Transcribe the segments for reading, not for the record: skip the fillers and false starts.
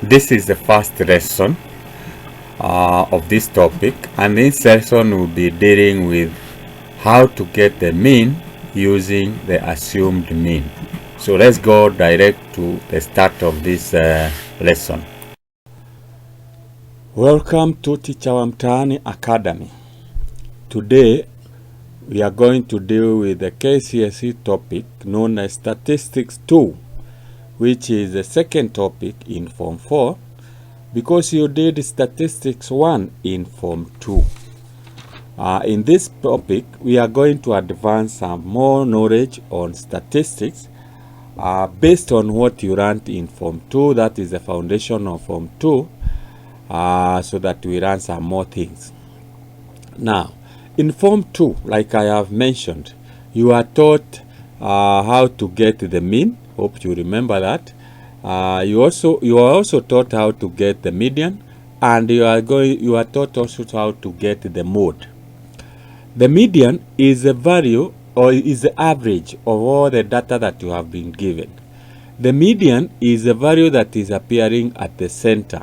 This is the first lesson of this topic, and this lesson will be dealing with how to get the mean using the assumed mean. So let's go direct to the start of this lesson. Welcome to Teacher wa MTAANI Academy. Today we are going to deal with the KCSE topic known as Statistics 2, which is the second topic in Form 4, because you did Statistics 1 in Form 2. In this topic, we are going to advance some more knowledge on statistics based on what you learned in Form 2, that is the foundation of Form 2, so that we learn some more things. Now, in Form 2, like I have mentioned, you are taught how to get the mean. Hope you remember that. You are also taught how to get the median, and you are taught also how to get the mode. The median is a value or is the average of all the data that you have been given. The median is a value that is appearing at the center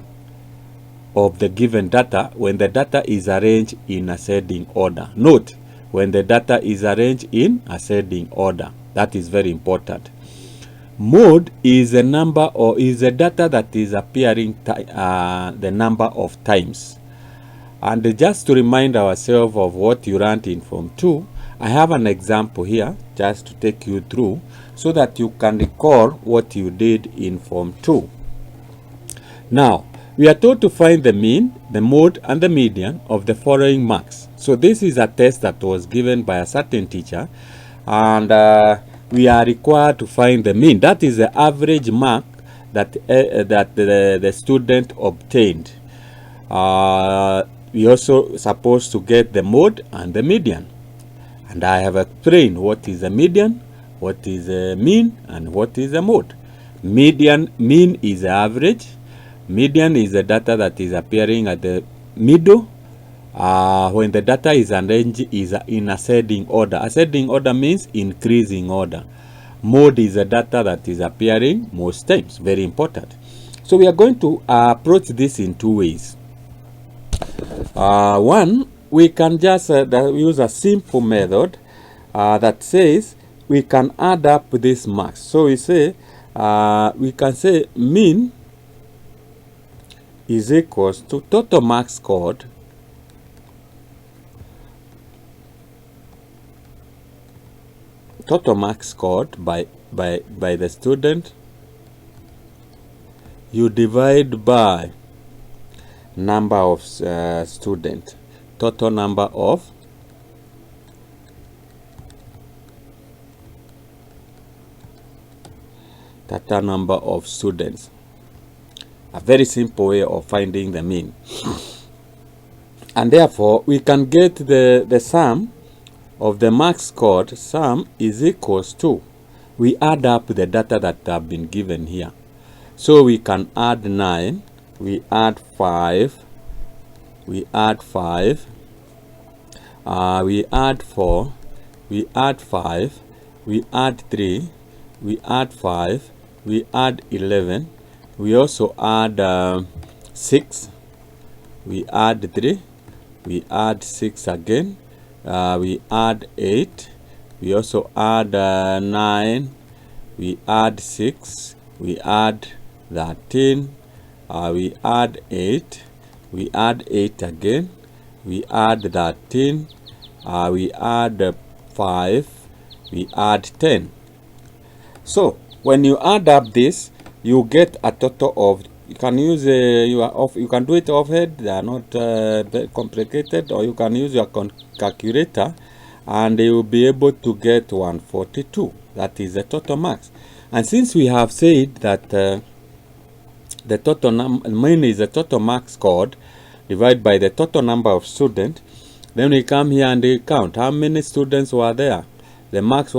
of the given data when the data is arranged in ascending order. Note, when the data is arranged in ascending order. That is very important. Mode is a number or is a data that is appearing the number of times. And just to remind ourselves of what you learned in Form 2, I have an example here just to take you through so that you can recall what you did in Form 2. Now, we are told to find the mean, the mode, and the median of the following marks. So this is a test that was given by a certain teacher, and we are required to find the mean. That is the average mark that the student obtained. We also supposed to get the mode and the median. And I have explained what is the median, what is the mean, and what is the mode. Mean is the average. Median is the data that is appearing at the middle when the data is arranged in ascending order. Ascending order means increasing order. Mode is the data that is appearing most times. Very important. So we are going to approach this in two ways. One, we can just use a simple method that says we can add up these marks. So we say we can say mean is equals to total marks scored by the student. You divide by number of student, total number of students. A very simple way of finding the mean. And therefore, we can get the sum of the marks scored. Sum is equals to, we add up the data that have been given here. So we can add 9, we add 5, we add 5, we add 4, we add 5, we add 3, we add 5, we add 11, we also add 6, we add 3, we add 6 again, we add 8, we also add 9, we add 6, we add 13, we add 8, we add 8 again, we add 13, we add 5, we add 10. So when you add up this, you get a total of, you can use you can do it offhand. They are not very complicated, or you can use your calculator and you will be able to get 142. That is the total marks. And since we have said that the total mean is the total marks scored divided by the total number of students, then we come here and we count how many students were there. The marks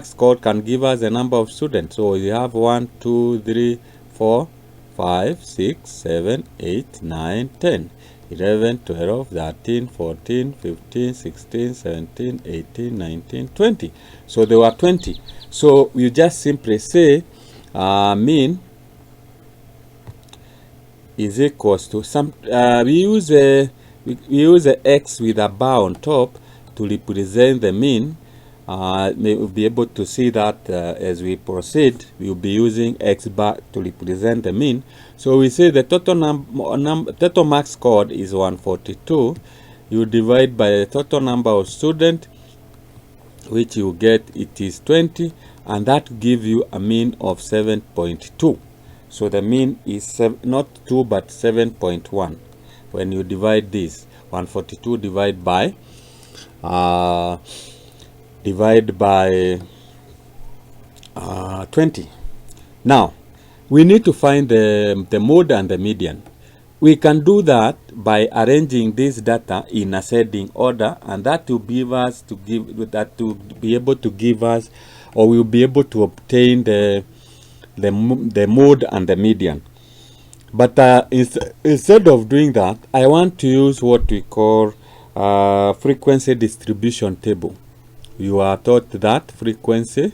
scored can give us the number of students. So we have 1, 2, 3, 4, 5, 6, 7, 8, 9, 10, 11, 12, 13, 14, 15, 16, 17, 18, 19, 20. So there were 20. So you just simply say mean is equals to some, we use a x with a bar on top to represent the mean. We'll be able to see that as we proceed. We'll be using x bar to represent the mean. So we say the total marks scored is 142. You divide by the total number of students, which you get it is 20, and that gives you a mean of 7.2. So the mean is not 2 but 7.1. When you divide this 142 divide by 20. Now we need to find the mode and the median. We can do that by arranging this data in ascending order, and that will be able to give us, or we'll be able to obtain the mode and the median. But instead of doing that, I want to use what we call frequency distribution table. You are taught that frequency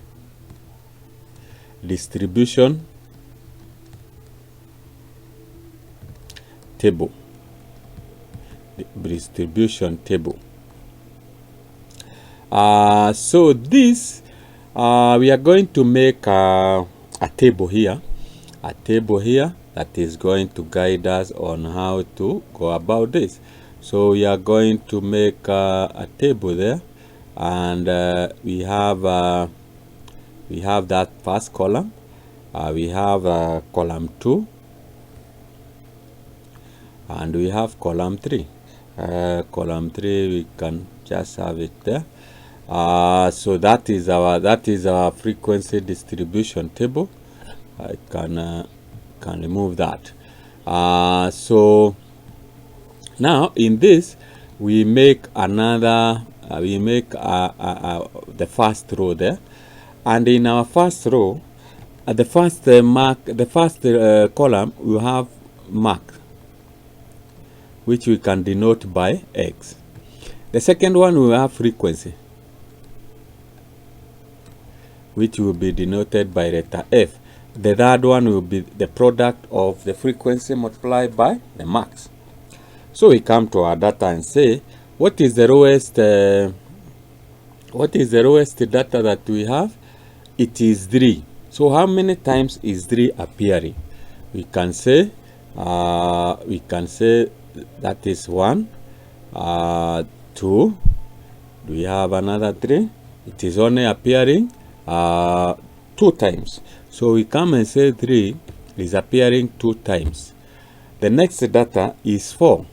distribution table. So this we are going to make a table here, that is going to guide us on how to go about this. So we are going to make a table there, and we have that first column. We have column 2, and we have column 3. Column 3, we can just have it there. So that is our frequency distribution table. I can remove that. So now in this we make another. We make the first row there, and in our first row, the first column we have mark, which we can denote by X. The second one we have frequency, which will be denoted by letter F. The third one will be the product of the frequency multiplied by the marks. So we come to our data and say, what is the lowest data that we have? It is 3. So how many times is 3 appearing? We can say that is 1, 2. Do we have another 3? It is only appearing 2 times. So we come and say 3 is appearing 2 times. The next data is 4.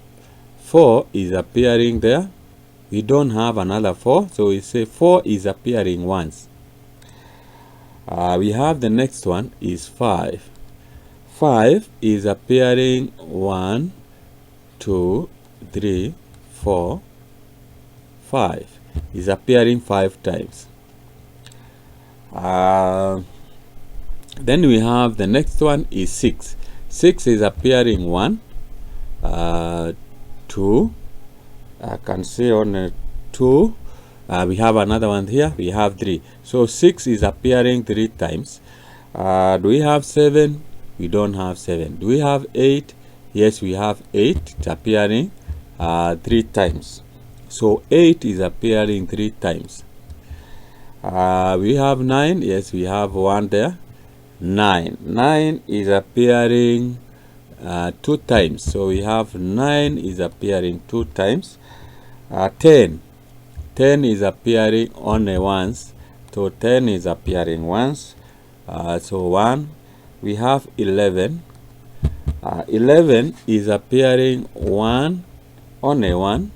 4 is appearing there. We don't have another 4, so we say 4 is appearing once. We have the next one is 5. 5 is appearing 1, 2, 3, 4, 5. Is appearing 5 times. Then we have the next one is 6. 6 is appearing 1, 2. I can see on 2. We have another one here. We have 3. So 6 is appearing 3 times. Do we have 7? We don't have 7. Do we have 8? Yes, we have 8. It's appearing 3 times. So 8 is appearing 3 times. We have 9. Yes, we have 1 there. 9. 9 is appearing 2 times. So we have 9 is appearing 2 times. 10. 10 is appearing only once. So 10 is appearing once. So 1. We have 11. 11 is appearing 1, only 1.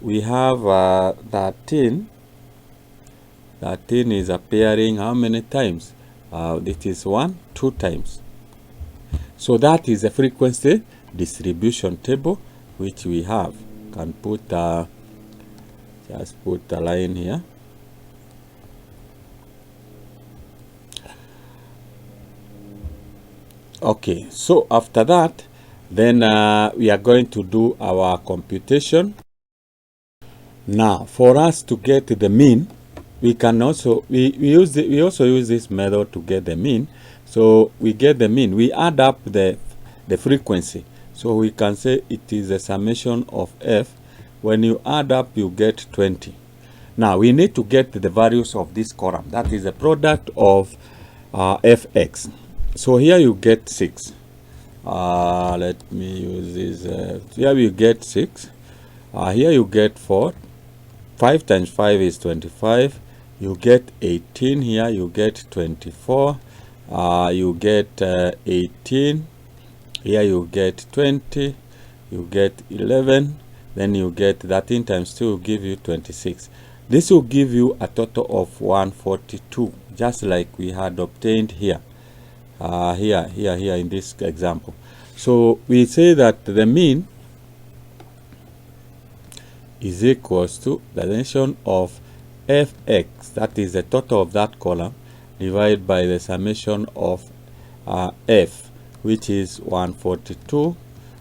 We have 13. 13 is appearing how many times? This is 1, 2 times. So that is a frequency distribution table which we have. Can put just put a line here. Okay, so after that, then we are going to do our computation. Now, for us to get the mean, we can also we also use this method to get the mean. So we get the mean. We add up the the frequency. So we can say it is a summation of f. When you add up, you get 20. Now we need to get the values of this column. That is the product of fx. So here you get 6. Let me use this. Here you get 6. Here you get 4. 5 times 5 is 25. You get 18. Here you get 24. You get 18. Here you get 20. You get 11. Then you get 13 times 2 will give you 26. This will give you a total of 142, just like we had obtained here. Here in this example. So we say that the mean is equals to the summation of fx, that is the total of that column, divided by the summation of f, which is 142,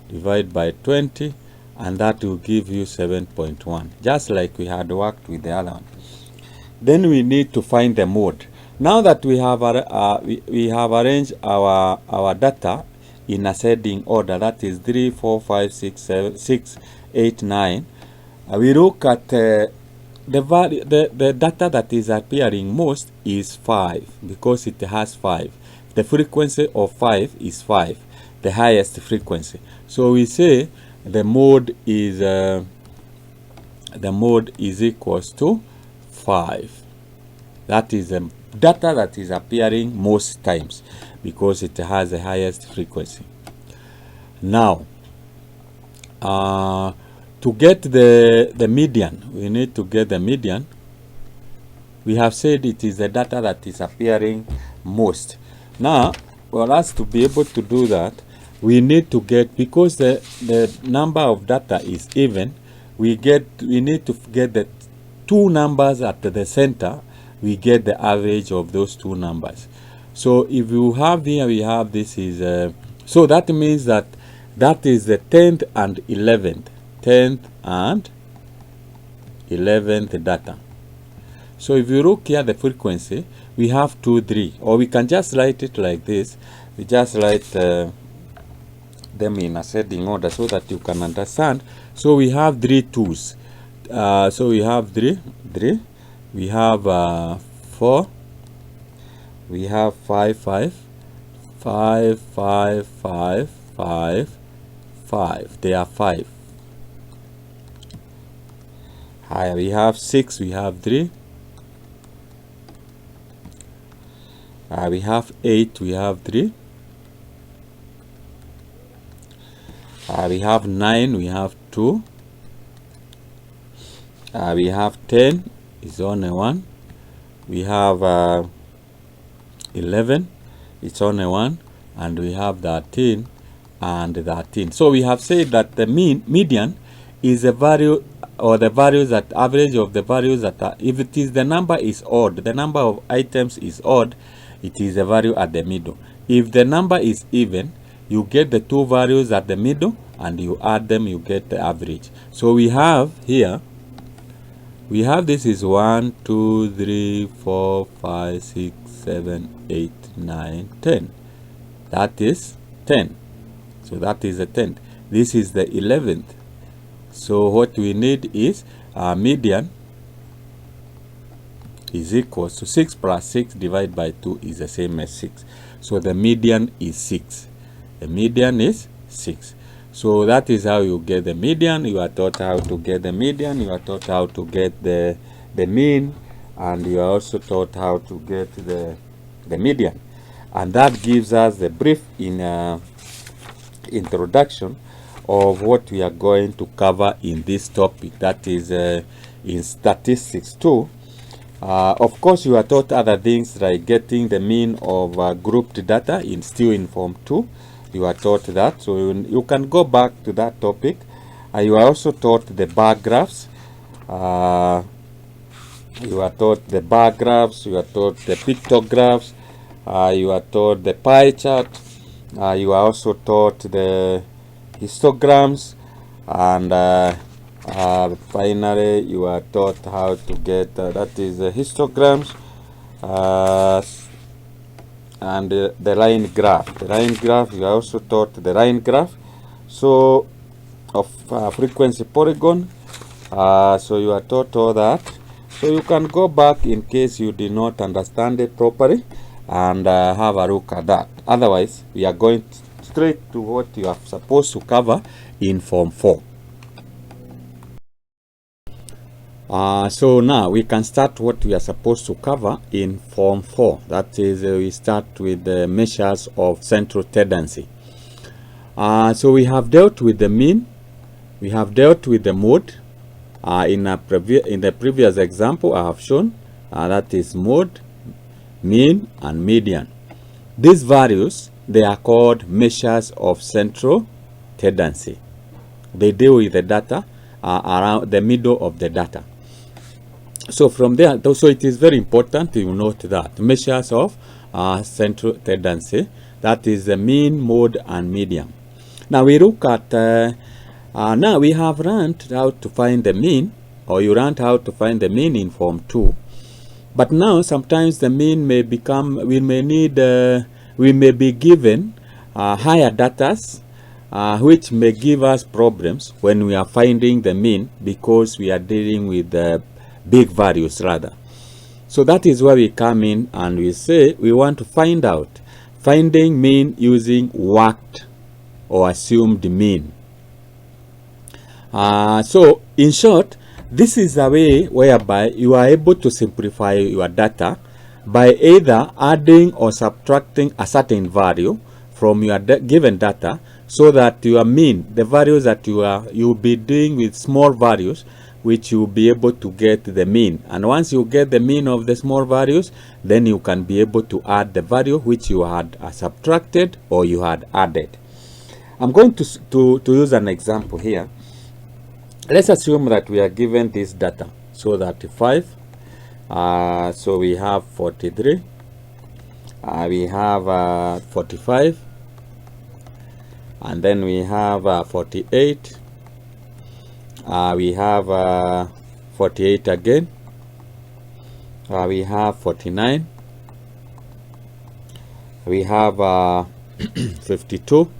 divided by 20, and that will give you 7.1, just like we had worked with the other one. Then we need to find the mode. Now that we have arranged our data in ascending order, that is 3, 4, 5, 6, 7, 6, 8, 9. We look at the data that is appearing most is 5, because it has 5. The frequency of 5 is 5, the highest frequency. So we say the mode is equals to 5. That is the data that is appearing most times, because it has the highest frequency. Now, to get the median, we need to get the median. We have said it is the data that is appearing most. Now, for us to be able to do that, we need to get, because the number of data is even, we need to get the two numbers at the center. We get the average of those two numbers. So if you have here, we have this is so that means that is the 10th and 11th. 10th and 11th data. So if you look here, the frequency, we have 2, 3, or we can just write it like this. We just write them in ascending order so that you can understand. So we have 3 2s. So we have 3, we have 4, we have 5, 5, 5, 5, 5, 5, 5. They are 5. Higher, we have 6, we have 3. We have 8, we have 3. We have 9, we have 2. We have 10, is only 1. We have 11, it's only 1. And we have 13 and 13. So we have said that the median is a value, or the values that average of the values that are, if it is the number is odd, the number of items is odd, it is a value at the middle. If the number is even, you get the two values at the middle and you add them, you get the average. So we have here, we have this is 1, 2, 3, 4, 5, 6, 7, 8, 9, 10. That is 10. So that is the 10th. This is the 11th. So what we need is median is equals to 6 plus 6 divided by 2 is the same as 6. So the median is 6. The median is 6. So that is how you get the median. You are taught how to get the median. You are taught how to get the mean. And you are also taught how to get the median. And that gives us the brief introduction of what we are going to cover in this topic, that is in statistics 2. Of course, you are taught other things like getting the mean of grouped data still in Form 2. You are taught that, so you can go back to that topic. You are also taught the bar graphs. You are taught the bar graphs, you are taught the pictographs, you are taught the pie chart, you are also taught the histograms, and finally you are taught how to get that is histograms, and the line graph. The line graph, you are also taught the line graph. So of frequency polygon. So you are taught all that. So you can go back in case you did not understand it properly and have a look at that. Otherwise, we are going straight to what you are supposed to cover in Form 4. So now we can start what we are supposed to cover in Form 4. That is, we start with the measures of central tendency. So we have dealt with the mean, we have dealt with the mode. In the previous example I have shown, that is mode, mean, and median. These values, they are called measures of central tendency. They deal with the data around the middle of the data. So from there, so it is very important to note that measures of central tendency, that is the mean, mode, and median. Now we look at, now we have learned how to find the mean, or you learned how to find the mean in Form 2. But now sometimes the mean may become, we may be given higher datas, which may give us problems when we are finding the mean, because we are dealing with big values rather. So that is where we come in and we say we want to find out finding mean using worked or assumed mean. So in short, this is a way whereby you are able to simplify your data by either adding or subtracting a certain value from your given data, so that your mean, the values that you'll be doing with small values, which you'll be able to get the mean. And once you get the mean of the small values, then you can be able to add the value which you had subtracted or you had added. I'm going to use an example here. Let's assume that we are given this data. So that 5, so we have 43, we have 45, and then we have 48, we have 48 again, we have 49, we have 52,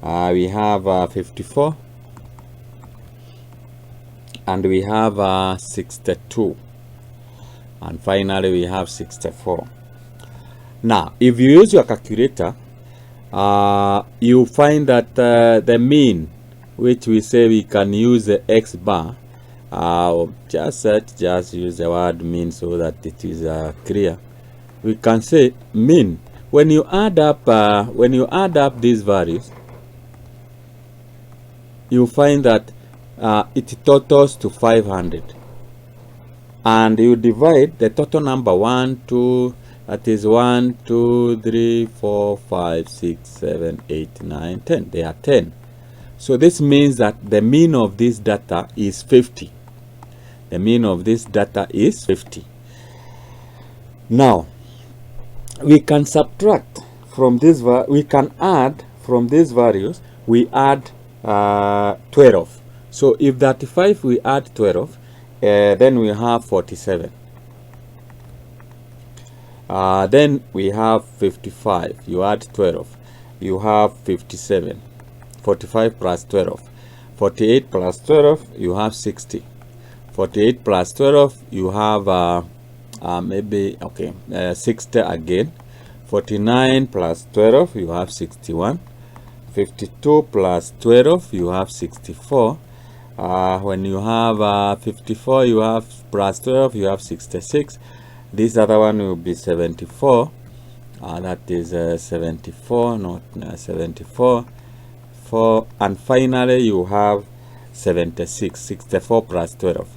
we have 54, and we have 62, and finally we have 64. Now if you use your calculator, you find that the mean, which we say we can use the X bar, just use the word mean so that it is clear. We can say mean, when you add up these values, you find that it totals to 500, and you divide the total number 1, 2, that is 1, 2, 3, 4, 5, 6, 7, 8, 9, 10. They are 10. So this means that the mean of this data is 50. The mean of this data is 50. Now we can subtract from this, we can add from these values, we add 12. So if 35 we add 12, then we have 47. Then we have 55. You add 12, you have 57. 45 plus 12, 48 plus 12, you have 60. 48 plus 12, you have maybe, okay, 60 again. 49 plus 12, you have 61. 52 plus 12, you have 64. When you have 54, you have plus 12, you have 66. This other one will be 74. That is 74, not 74. And finally you have 76. 64 plus 12.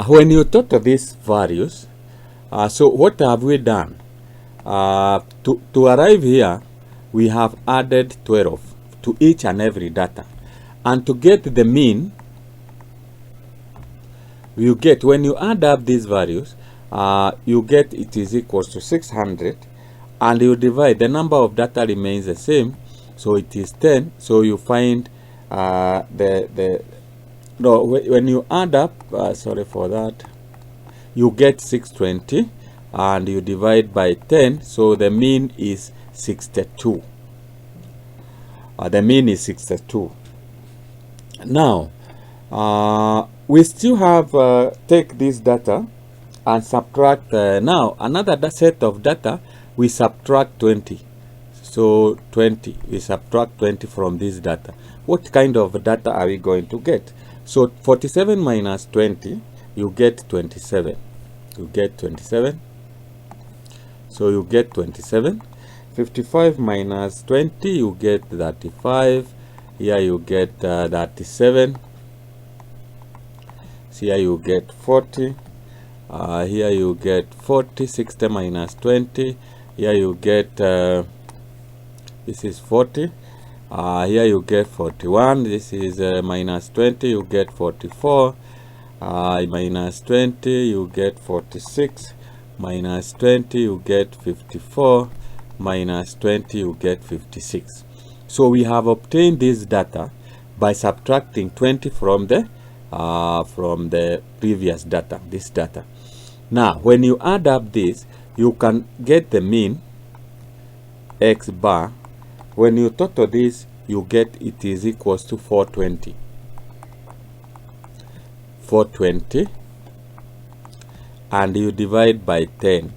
When you total these values, so what have we done? To arrive here, we have added 12 to each and every data, and to get the mean, you get, when you add up these values, you get it is equals to 600, and you divide, the number of data remains the same, so it is 10. So you find when you add up, sorry for that, you get 620, and you divide by 10, so the mean is 62. The mean is 62. Now, we still have take this data and subtract now another set of data. We subtract 20. So 20, we subtract 20 from this data. What kind of data are we going to get? So 47 minus 20, you get 27. You get 27. So you get 27. 55 minus 20, you get 35. Here you get 37. So here you get 40. Here you get 40. 60 minus 20. Here you get this is 40. Here you get 41. This is minus 20. You get 44. Minus 20. You get 46. Minus 20. You get 54. Minus 20. You get 56. So we have obtained this data by subtracting 20 from the previous data. This data. Now, when you add up this, you can get the mean x bar. When you total this, you get it is equals to 420. 420, and you divide by 10,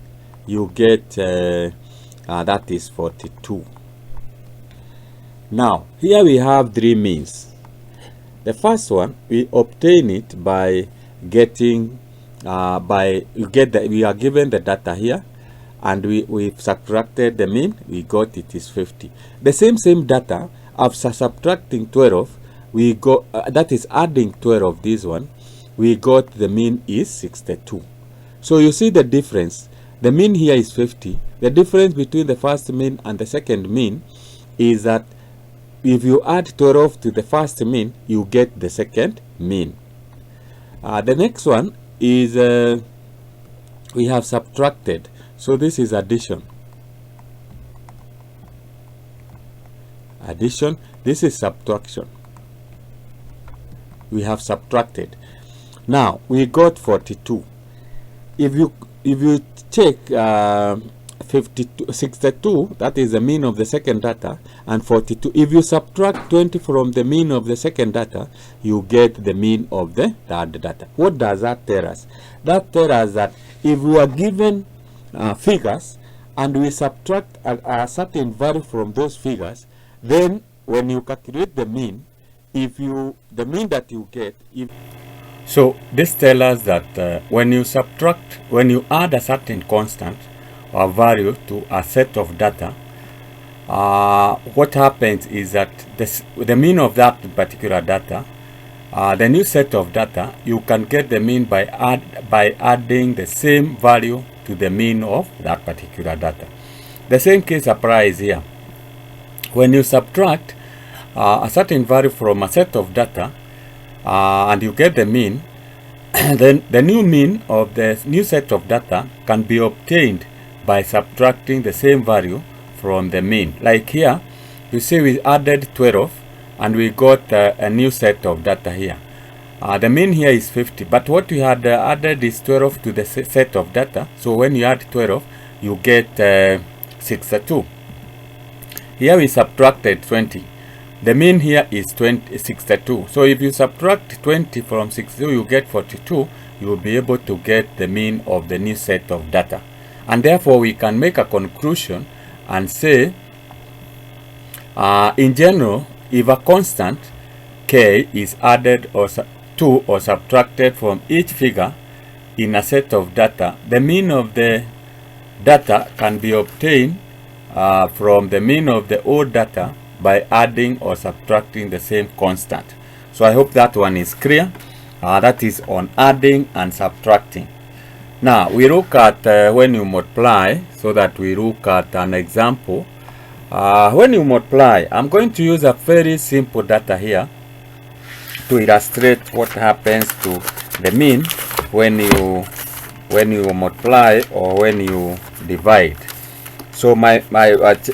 you get that is 42. Now, here we have three means. The first one, we obtain it by getting we are given the data here, and we've subtracted the mean. We got it is 50. The same data after subtracting 12, we got that is adding 12 of this one, we got the mean is 62. So you see the difference. The mean here is 50. The difference between the first mean and the second mean is that if you add 12 to the first mean, you get the second mean. The next one is we have subtracted. So this is addition. Addition. This is subtraction. We have subtracted. Now we got 42. If you check 62, that is the mean of the second data, and 42. If you subtract 20 from the mean of the second data, you get the mean of the third data. What does that tell us? That tells us that if we are given figures and we subtract a certain value from those figures, then when you calculate the mean, the mean that you get, so this tells us that when you add a certain constant or value to a set of data, what happens is that the mean of that particular data, the new set of data, you can get the mean by adding the same value to the mean of that particular data. The same case applies here. When you subtract a certain value from a set of data and you get the mean, then the new mean of the new set of data can be obtained by subtracting the same value from the mean. Like here, you see we added 12 and we got a new set of data here. The mean here is 50, but what we had added is 12 to the set of data. So when you add 12, you get 62. Here we subtracted 20. The mean here is 62. So if you subtract 20 from 62, you get 42. You will be able to get the mean of the new set of data. And therefore, we can make a conclusion and say, in general, if a constant k is added to or subtracted from each figure in a set of data, the mean of the data can be obtained from the mean of the old data by adding or subtracting the same constant. So I hope that one is clear. That is on adding and subtracting. Now we look at when you multiply, so that we look at an example. When you multiply, I'm going to use a very simple data here to illustrate what happens to the mean when you multiply or when you divide. So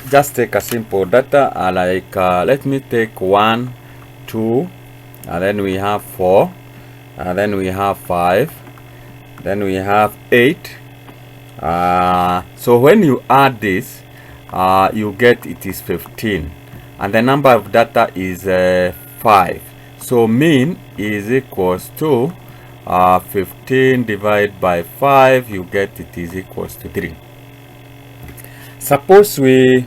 just take a simple data like let me take 1, 2, and then we have 4, and then we have 5, then we have 8. So when you add this, you get it is 15, and the number of data is 5. So mean is equals to 15 divided by 5, you get it is equals to 3. Suppose we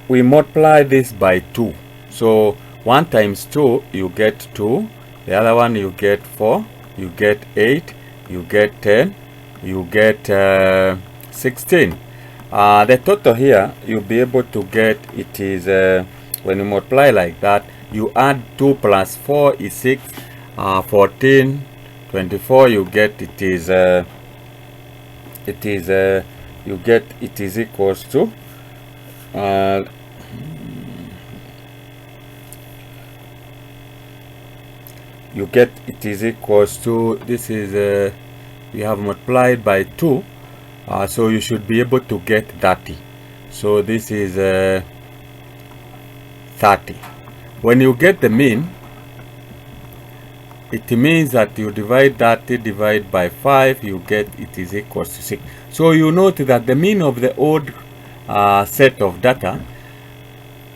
multiply this by 2. So 1 times 2, you get 2. The other one you get 4. You get 8. You get 10. You get 16. The total here, you'll be able to get it is, when you multiply like that, you add 2 plus 4 is 6. 14, 24, you get it is, you get it is equals to you get it is equals to, this is we have multiplied by 2, so you should be able to get 30. So this is 30. When you get the mean, it means that you divide 30 divided by 5, you get it is equals to 6. So you note that the mean of the old set of data,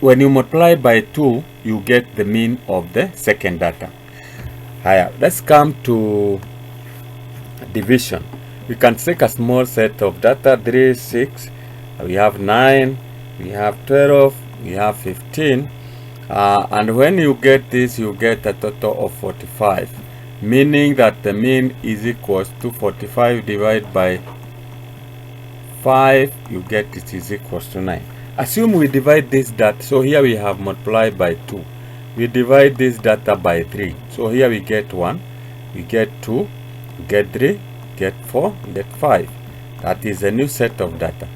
when you multiply by 2, you get the mean of the second data. Higher. Let's come to division. We can take a small set of data, 3, 6, we have 9, we have 12, we have 15. And when you get this, you get a total of 45, meaning that the mean is equals to 45 divided by 5, you get it is equals to 9. Assume we divide this data, so here we have multiplied by 2. We divide this data by 3. So here we get 1, we get 2, we get 3, get 4, get 5. That is a new set of data.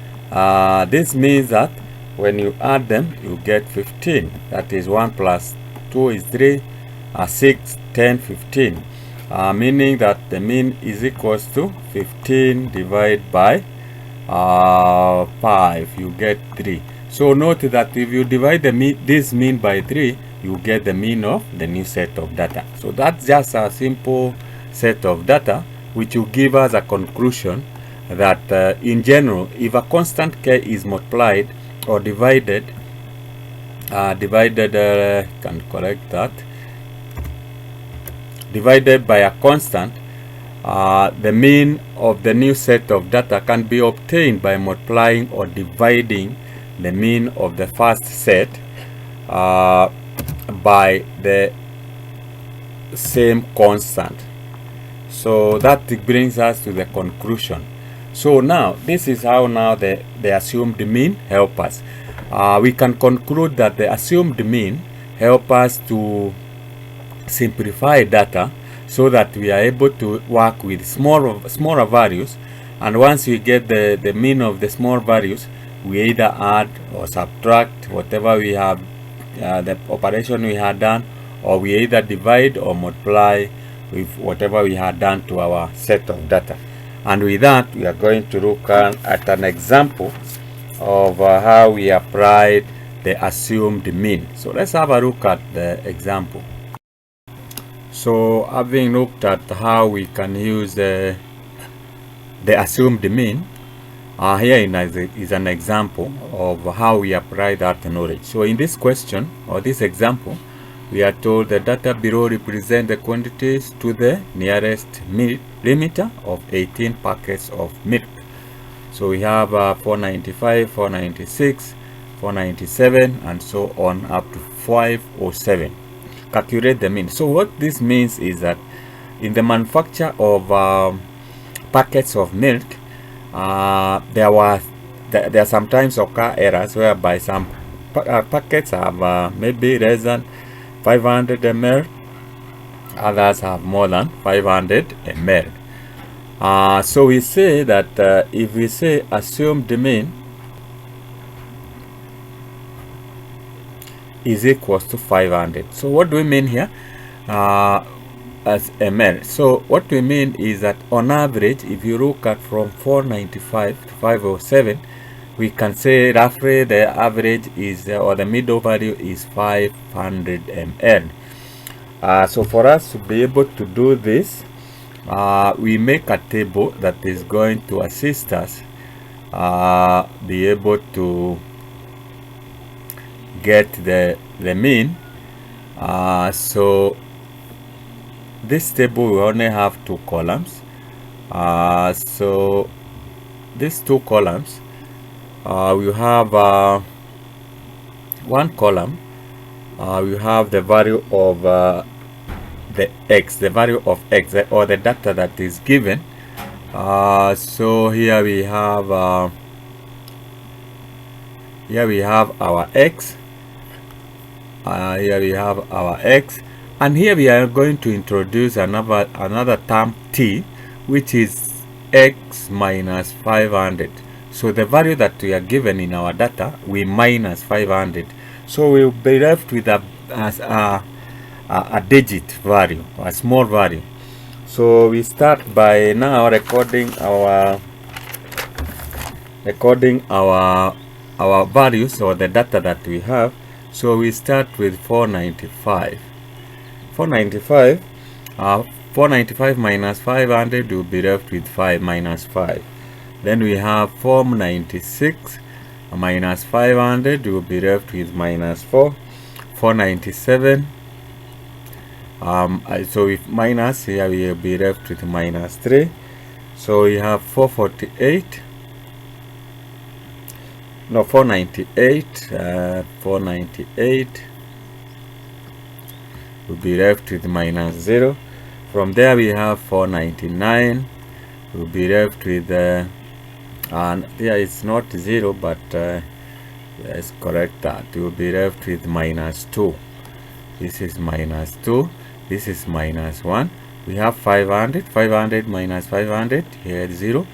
This means that when you add them, you get 15. That is 1 plus 2 is 3, 6, 10, 15. Meaning that the mean is equals to 15 divided by 5. You get 3. So note that if you divide this mean by 3, you get the mean of the new set of data. So that's just a simple set of data which will give us a conclusion that in general, if a constant k is multiplied or divided, can correct that, divided by a constant, the mean of the new set of data can be obtained by multiplying or dividing the mean of the first set by the same constant. So that brings us to the conclusion. So now this is how now the assumed mean help us. We can conclude that the assumed mean help us to simplify data so that we are able to work with smaller values, and once we get the mean of the small values, we either add or subtract whatever we have, the operation we had done, or we either divide or multiply with whatever we had done to our set of data. And with that, we are going to look at an example of how we applied the assumed mean. So let's have a look at the example. So having looked at how we can use the assumed mean, here is an example of how we apply that knowledge. So in this question or this example, we are told the data below represent the quantities to the nearest limiter of 18 packets of milk. So we have 495, 496, 497, and so on up to 507. Calculate the mean. So what this means is that in the manufacture of packets of milk, there sometimes occur errors whereby some packets have maybe less than 500 ml, others have more than 500 ml. So we say that if we say assumed mean is equals to 500. So what do we mean here as ml? So what we mean is that on average, if you look at from 495 to 507, we can say roughly the average is, or the middle value is 500 ml. So for us to be able to do this, we make a table that is going to assist us be able to get the mean. So this table will only have 2 columns. So these 2 columns, we have 1 column. We have the value of the value of x, or the data that is given. So here we have our x. Here we have our x, and here we are going to introduce another term t, which is x minus 500. So the value that we are given in our data, we minus 500. So we'll be left with a digit value, a small value. So we start by now recording our values, or the data that we have. So we start with 495. 495 minus 500 will be left with 5 minus 5. Then we have 496 minus 500 will be left with minus 4. 497. So if minus, here we will be left with minus 3. So we have 448. No, 498. 498 will be left with minus 0. From there we have 499 will be left with and here it's not 0, but let's correct that. We will be left with minus 2. This is minus 2. This is minus 1. We have 500. 500 minus 500, here 0.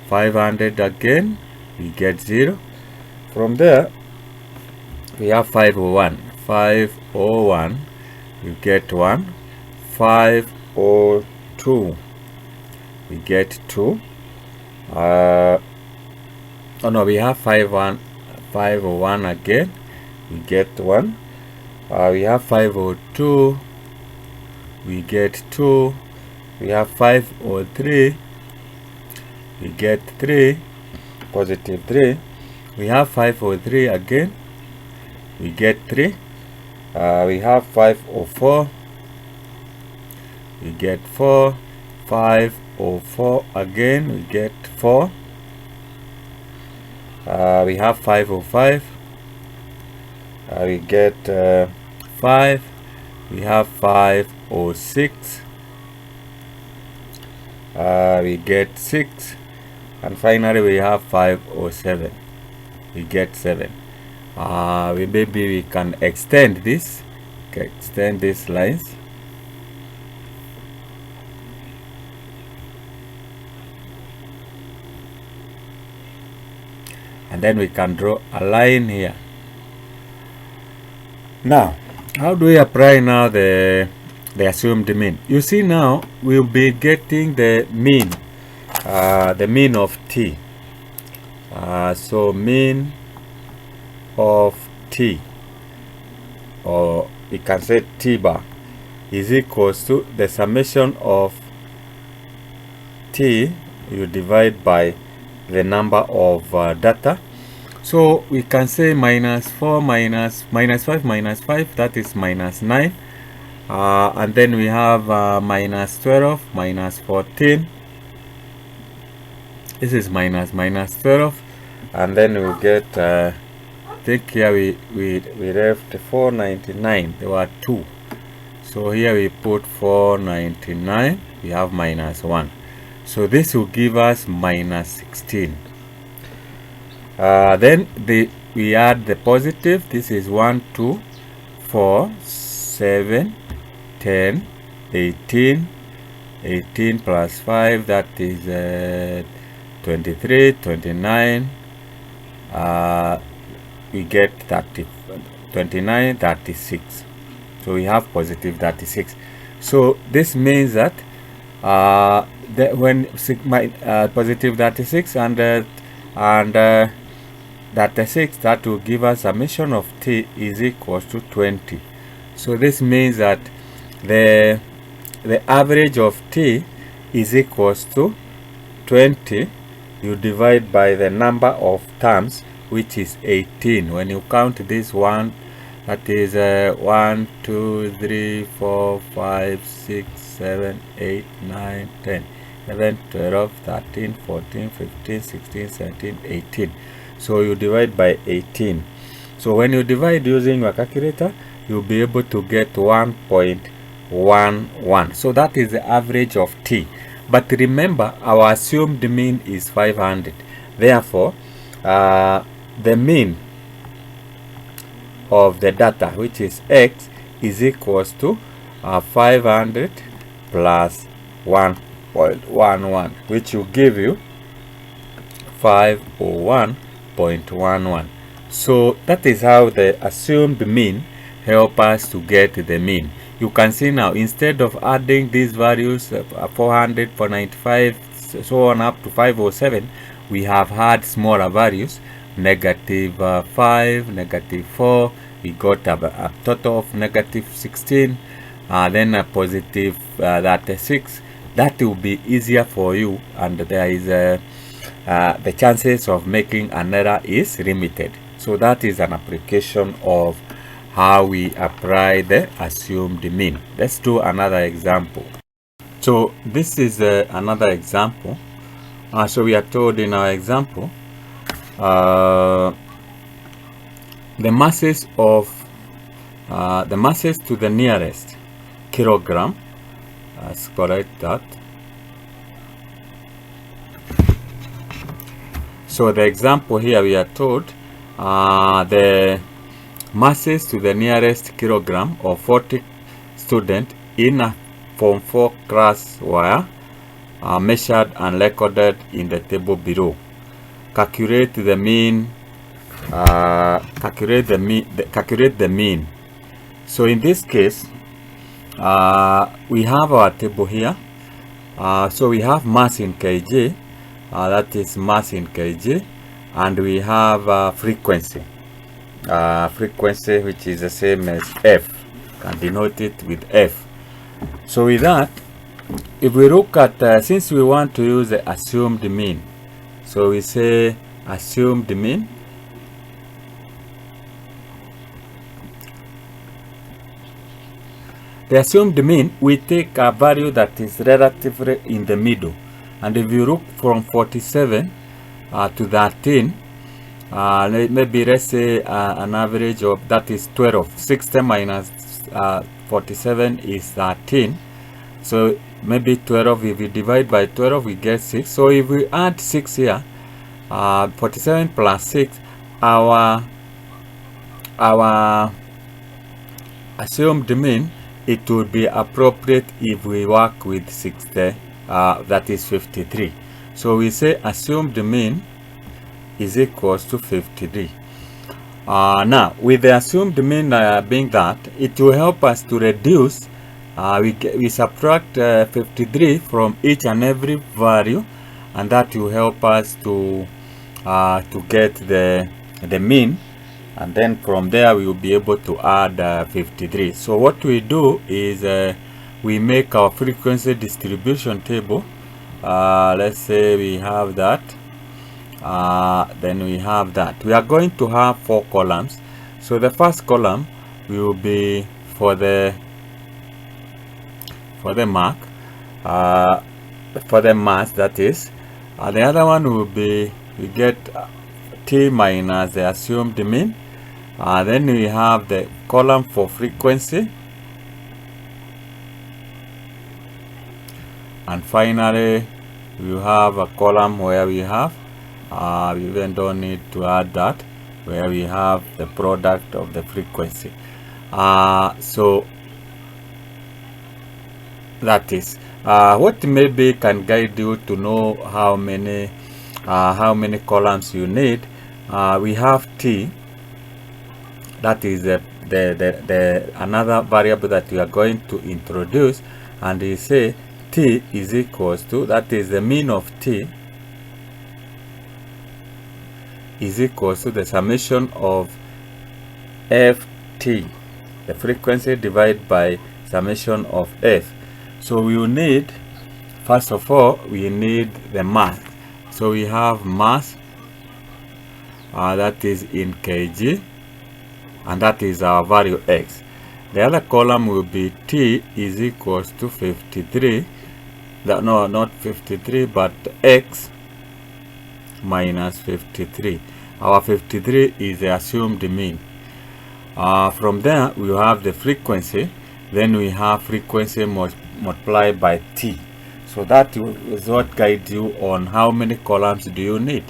500 again, we get 0. From there we have 501. 501, we get 1. 502, we get 2. Oh no, we have 501 again, we get 1. We have 502, we get 2. We have 503, we get 3, positive 3. We have 503 again, we get 3. We have 504, we get 4. 504 again, we get 4. We have 505, we get 5. We have 506, we get 6. And finally we have 507, we get 7. Maybe we can extend this, extend these lines. And then we can draw a line here. Now, how do we apply now the assumed mean? You see, now we'll be getting the mean of t. So mean of t, or we can say t bar, is equals to the summation of t you divide by the number of data. So we can say minus 4 minus 5 minus 5, that is minus 9. And then we have minus 12 minus 14. This is minus 12. And then we get, I think here we left 499. There were 2. So here we put 499. We have minus 1. So this will give us minus 16. Then we add the positive. This is 1, 2, 4, 7, 10, 18. 18 plus 5, that is 23, 29. We get 30, 29, 36. So we have positive 36. So this means that when positive 36 and 36, that will give us summation of t is equals to 20. So this means that the average of t is equals to 20. You divide by the number of terms, which is 18. When you count this one, that is 1, 2, 3, 4, 5, 6, 7, 8, 9, 10, 11, 12, 13, 14, 15, 16, 17, 18. So you divide by 18. So when you divide using your calculator, you'll be able to get 1.11. So that is the average of t. But remember, our assumed mean is 500. Therefore, the mean of the data, which is x, is equals to 500 plus 1.11, which will give you 501.11. So that is how the assumed mean help us to get the mean. You can see now, instead of adding these values 400, 495, so on up to 507, we have had smaller values, -5, -4. We got a total of -16, then a positive 36. That will be easier for you, and there is the chances of making an error is limited. So that is an application of how we apply the assumed mean. Let's do another example. So this is another example. So we are told in our example, the masses to the nearest kilogram. Let's correct that. So the example here, we are told the masses to the nearest kilogram of 40 students in a Form 4 class were measured and recorded in the table below. Calculate the mean. Calculate the mean. So in this case, we have our table here. So we have mass in kg. That is mass in kg, and we have frequency. Frequency, which is the same as F. Can denote it with F. So with that, if we look at, since we want to use the assumed mean, so we say assumed mean. The assumed mean, we take a value that is relatively in the middle. And if you look from 47 to 13, maybe let's say an average of, that is 12. 60 minus 47 is 13. So maybe 12, if we divide by 12, we get 6. So if we add 6 here, 47 plus 6, our assumed mean, it would be appropriate if we work with 60, that is 53. So we say assumed mean is equals to 53. Now, with the assumed mean being that, it will help us to reduce. We subtract 53 from each and every value, and that will help us to get the mean. And then from there we will be able to add 53. So what we do is we make our frequency distribution table. Let's say we have that. Then we have that. We are going to have 4 columns. So the first column will be for the mark, for the mass, that is. The other one will be, we get t minus the assumed mean. Then we have the column for frequency, and finally we have a column where we have, we even don't need to add that, where we have the product of the frequency. So that is what maybe can guide you to know how many columns you need. We have t. That is the another variable that we are going to introduce, and we say t is equals to, that is the mean of t is equals to the summation of ft, the frequency, divided by summation of f. So we will need first of all, we need the mass. So we have mass, that is in kg, and that is our value x. The other column will be T is equals to 53. No, not 53, but x minus 53. Our 53 is the assumed mean. From there, we have the frequency. Then we have frequency multiplied by T. So that is what guides you on how many columns do you need.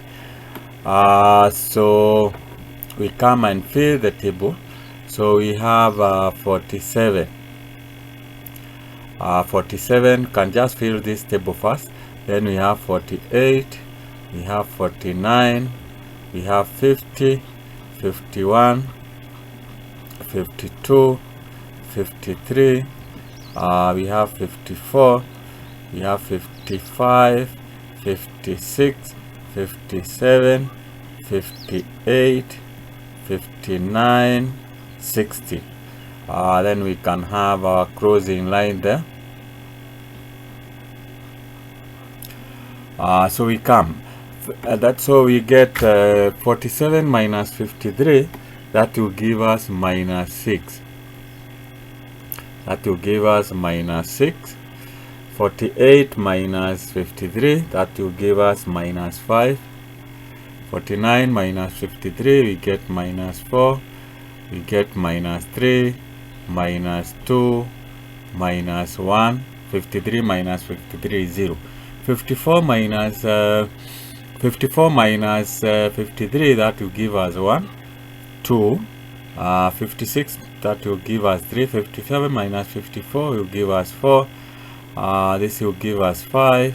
So we come and fill the table. So we have 47. 47 can just fill this table first. Then we have 48. We have 49. We have 50, 51, 52, 53. We have 54. We have 55, 56, 57, 58, 59, 60. Then we can have our closing line there. So we come. That's how we get 47 minus 53. That will give us minus 6. That will give us minus 6. 48 minus 53. That will give us minus 5. 49 minus 53. We get minus 4. We get minus 3. Minus 2, minus 1, 53 minus 53 is 0. 54 minus 53, that will give us 1, 2, 56, that will give us 3, 57 minus 54 will give us 4, this will give us 5,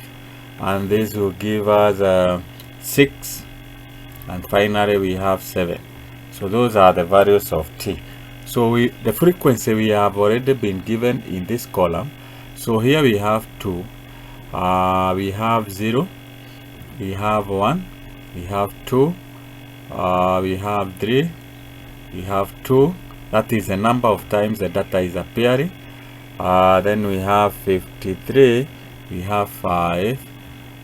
and this will give us 6, and finally we have 7. So those are the values of T. So the frequency we have already been given in this column. So here we have 2, we have 0, we have 1, we have 2, we have 3, we have 2. That is the number of times the data is appearing. Then we have 53, we have 5,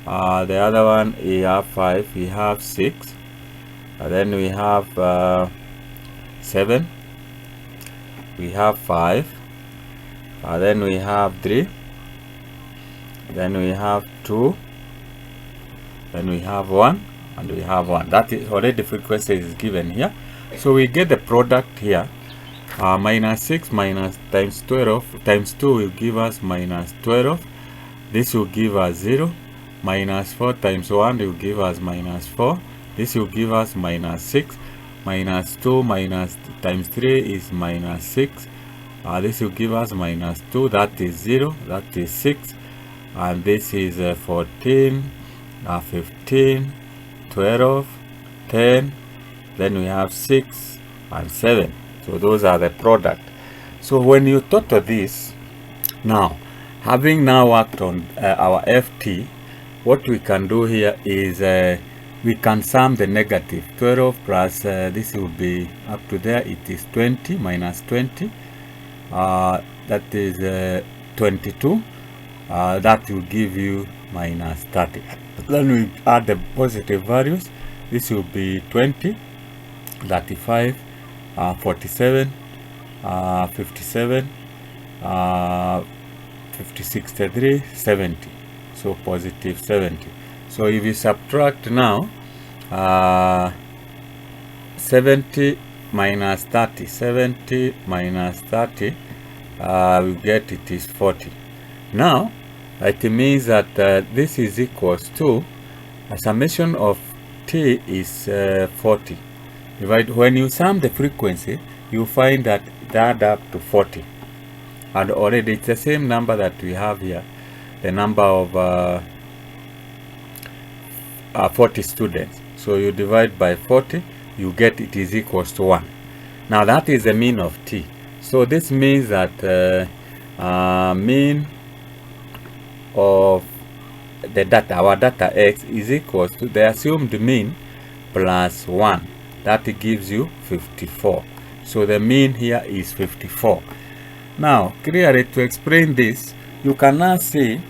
the other one we have 5, we have 6, then we have 7. We have 5, then we have 3, then we have 2, then we have 1, and we have 1. That is already the frequency is given here. So we get the product here. Minus 6 minus times 12 times 2 will give us minus 12. This will give us 0. Minus 4 times 1 will give us minus 4. This will give us minus 6. Minus 2 minus times 3 is minus 6. This will give us minus 2. That is 0. That is 6. And this is 14, 15, 12, 10. Then we have 6 and 7. So those are the product. So when you total this, now, having now worked on our FT, what we can do here is we can sum the negative. 12 plus this will be up to there, it is 20 minus 20, that is 22, that will give you minus 30. Then we add the positive values. This will be 20, 35, 47, 57, 56, 63, 70. So positive 70. So if you subtract now 70 minus 30, 70 minus 30, we get it is 40. Now it means that this is equals to a summation of T is 40. When you sum the frequency, you find that it adds up to 40, and already it's the same number that we have here, the number of 40 students. So you divide by 40, you get it is equals to 1. Now that is the mean of T. So this means that mean of the data, our data x, is equals to the assumed mean plus 1. That gives you 54. So the mean here is 54. Now clearly, to explain this, you can now see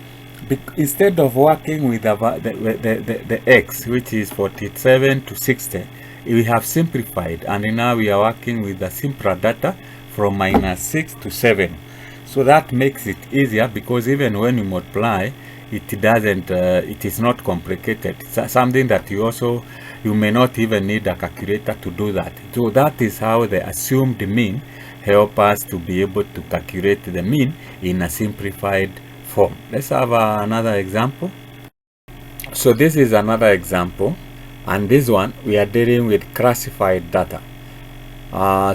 instead of working with the x, which is 47 to 60, we have simplified, and now we are working with the simpler data from -6 to 7. So that makes it easier, because even when you multiply, it is not complicated. It's something that you may not even need a calculator to do that. So that is how the assumed mean help us to be able to calculate the mean in a simplified form. Let's have another example. So this is another example, and this one we are dealing with classified data.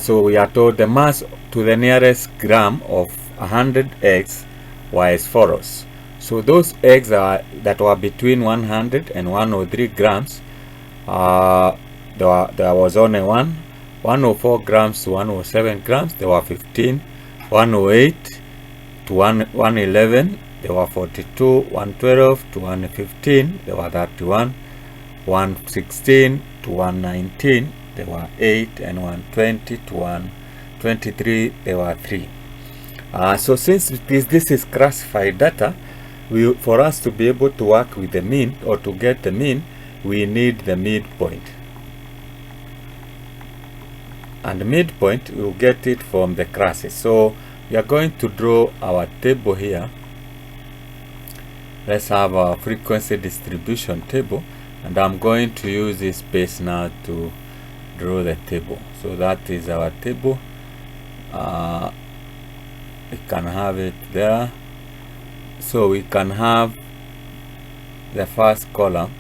So we are told the mass to the nearest gram of 100 eggs were as follows. So those eggs that were between 100 and 103 grams, there was only 104 grams to 107 grams, there were 15, 108 to 111, there were 42, 112 to 115, there were 31, 116 to 119, there were 8, and 120 to 123, there were 3. So since this is classified data, for us to be able to work with the mean, or to get the mean, we need the midpoint. And the midpoint, we'll get it from the classes. So we are going to draw our table here. Let's have our frequency distribution table, and I'm going to use this space now to draw the table. So that is our table. We can have it there. So we can have the first column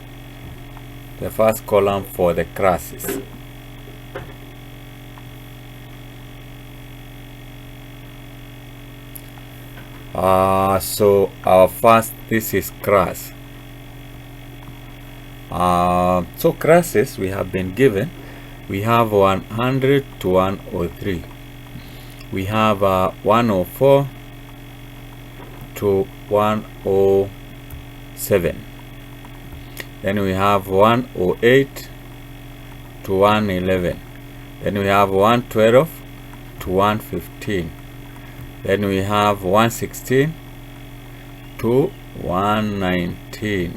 for the classes. So our first, this is class. So classes we have been given, we have 100 to 103. We have 104 to 107. Then we have 108 to 111. Then we have 112 to 115. Then we have 116 to 119.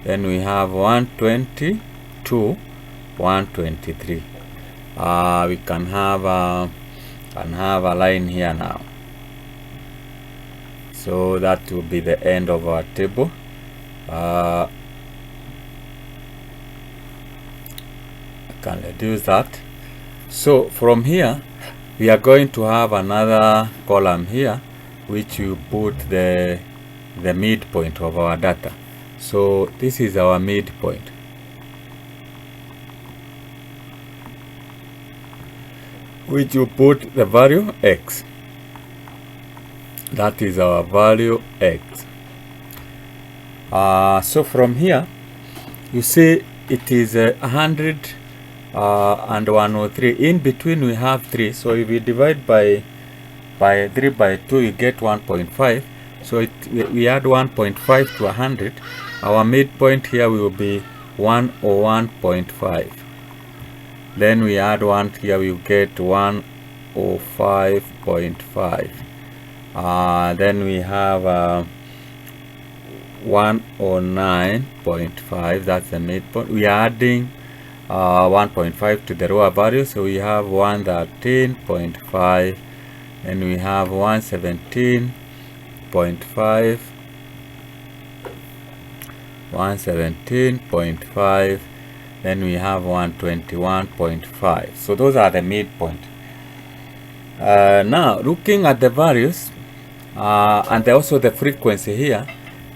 Then we have 120 to 123. We can have a line here now. So that will be the end of our table. I can reduce that. So from here, we are going to have another column here, which will put the midpoint of our data. So this is our midpoint. Which will put the value x. That is our value x. So from here, you see it is 100 and 103. In between we have 3. So if we divide by 3 by 2, you get 1.5. So we add 1.5 to 100. Our midpoint here will be 101.5. Then we add 1 here, we get 105.5. Then we have 109.5. That's the midpoint. We are adding 1.5 to the lower value, so we have 113.5. Then we have 117.5. 117.5. Then we have 121.5. So those are the midpoint. Now looking at the values and also the frequency here,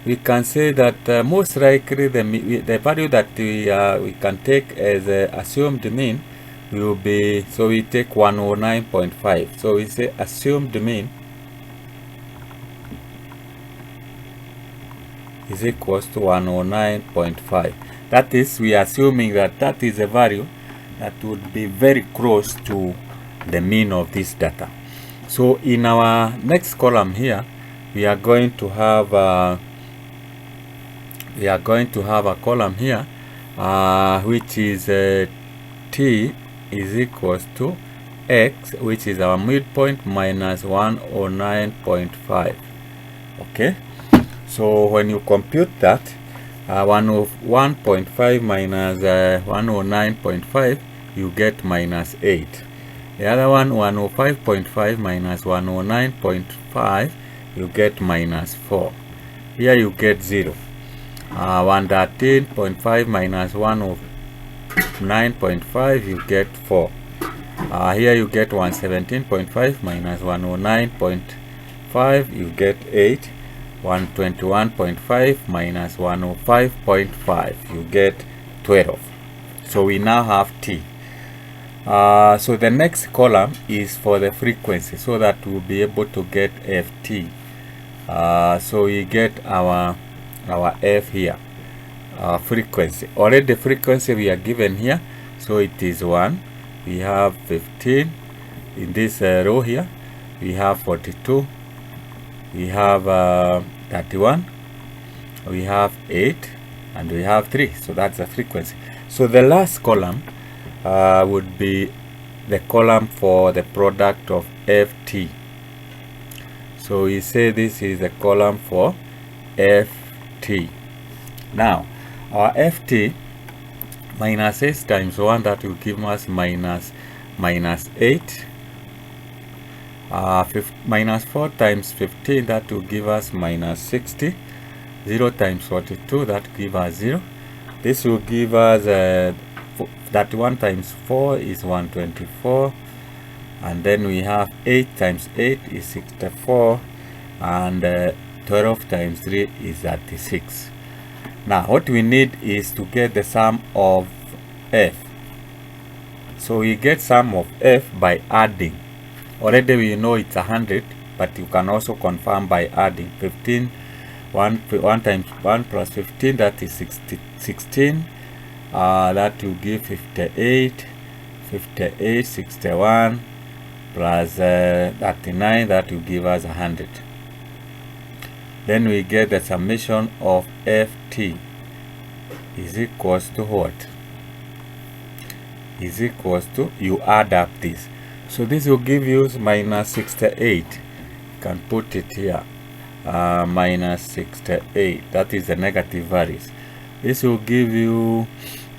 we can say that most likely the value that we can take as assumed mean will be, so we take 109.5. So we say assumed mean is equals to 109.5. That is, we are assuming that is a value that would be very close to the mean of this data. So in our next column here, we are going to have a column here, which is t is equals to x, which is our midpoint, minus 109.5. Okay. So when you compute that, 101.5 minus 109.5, you get minus 8. The other one, 105.5 minus 109.5, you get minus 4. Here you get 0. 113.5 minus 109.5, you get 4. Here you get 117.5 minus 109.5, you get 8. 121.5 minus 105.5, you get 12. So we now have T. So the next column is for the frequency, so that we'll be able to get Ft. So we get our F here, frequency. Already the frequency we are given here, so it is 1. We have 15 in this row here. We have 42. We have 31. We have 8, and we have 3. So that's the frequency. So the last column would be the column for the product of Ft. So we say this is the column for Ft. Now, our Ft minus 8 times 1, that will give us minus 8. Minus 4 times 15, that will give us minus 60. 0 times 42, that gives us 0. This will give us 31 times 4 is 124. And then we have 8 times 8 is 64. And 12 times 3 is 36. Now what we need is to get the sum of F. So we get sum of F by adding. Already we know it's 100, but you can also confirm by adding 15. 1 times 1 plus 15, that is 16. That will give 58. 58, 61 plus 39, that will give us 100. Then we get the summation of Ft is equals to what? Is equals to, you add up this. So this will give you minus 68. You can put it here. Minus 68. That is the negative values. This will give you,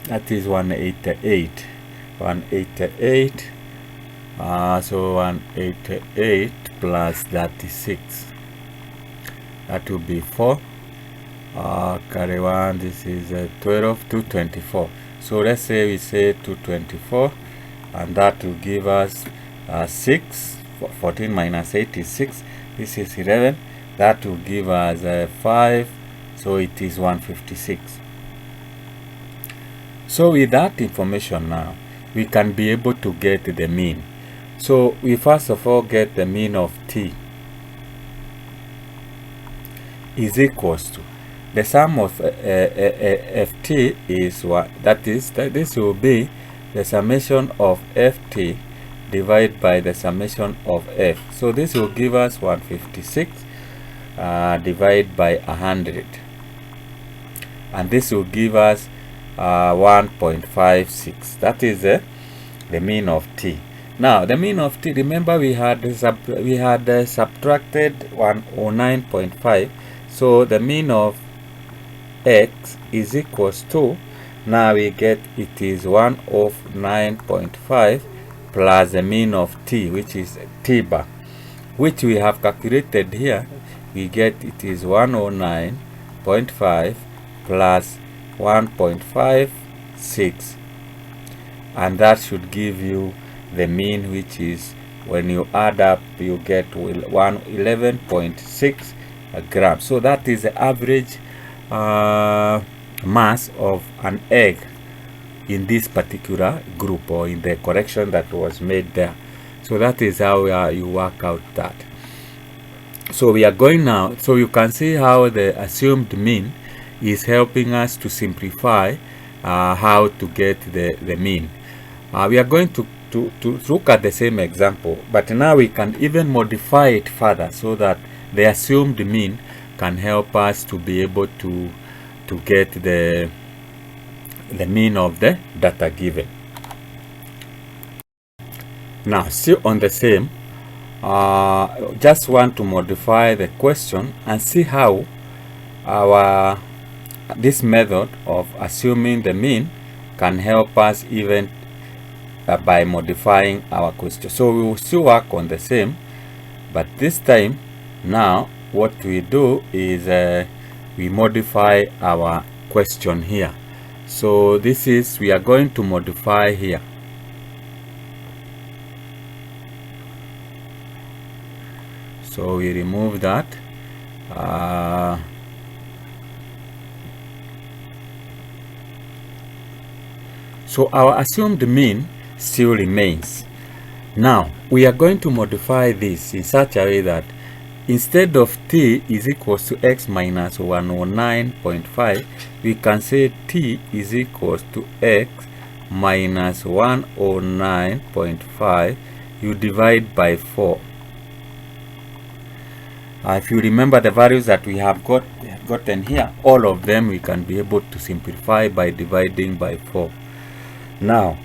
that is 188. 188. So 188 plus 36. That will be 4. Carry 1. This is 12 to 24. So let's say we say 224, and that will give us 6. 14 minus 8 is 6. This is 11. That will give us 5. So it is 156. So with that information now, we can be able to get the mean. So we first of all get the mean of T is equals to the sum of Ft is what? That is, this will be the summation of Ft divided by the summation of F. So this will give us 156 divided by 100, and this will give us 1.56. That is the mean of T. Now the mean of T, remember we had subtracted 109.5. So the mean of X is equals to, now we get it is 109.5 plus the mean of T, which is T bar, which we have calculated here. We get it is 109.5 plus 1.56, and that should give you the mean, which is, when you add up, you get 11.6 grams. So that is the average mass of an egg in this particular group, or in the correction that was made there. So that is how you work out that. So we are going now, so you can see how the assumed mean is helping us to simplify how to get the mean. We are going to look at the same example, but now we can even modify it further, so that the assumed mean can help us to be able to get the mean of the data given. Now, still on the same, just want to modify the question and see how this method of assuming the mean can help us even by modifying our question. So we will still work on the same, but this time now what we do is we modify our question here. So this is, we are going to modify here. So we remove that. So our assumed mean still remains. Now we are going to modify this in such a way that instead of t is equals to x minus 109.5, we can say t is equals to x minus 109.5. You divide by 4. If you remember the values that we have gotten here, all of them we can be able to simplify by dividing by 4. Now,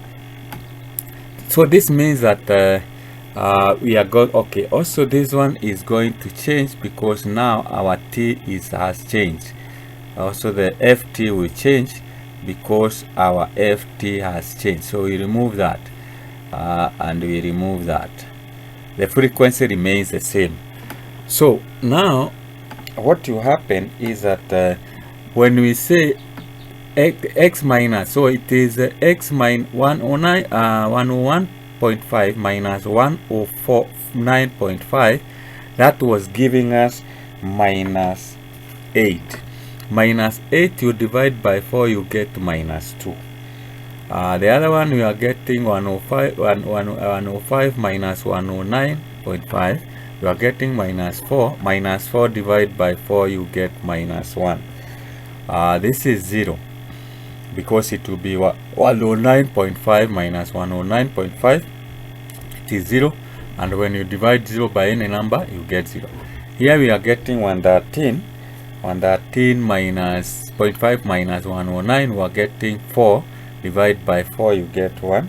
so this means that we are going, okay, also this one is going to change because now our t has changed. Also the ft will change because our ft has changed. So we remove that and we remove that. The frequency remains the same. So now what will happen is that when we say x minus, so it is x minus 101.5 minus 109.5, that was giving us minus 8. Minus 8 you divide by 4, you get minus 2. The other one we are getting 105 minus 109.5, you are getting minus 4. Minus 4 divided by 4, you get minus 1. This is 0 because it will be 109.5 minus 109.5. It is 0, and when you divide 0 by any number, you get 0. Here we are getting 113 minus 0.5 minus 109, we are getting 4. Divide by 4, you get 1.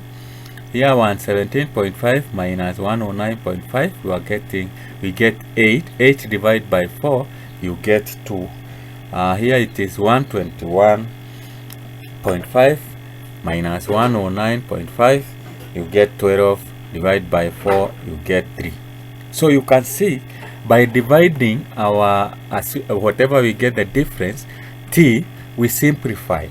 Here 117.5 minus 109.5, we get 8. 8 divided by 4, you get 2. Here it is 121.5 minus 109.5, you get 12. Divide by 4, you get 3. So you can see by dividing our whatever we get the difference t, we simplify.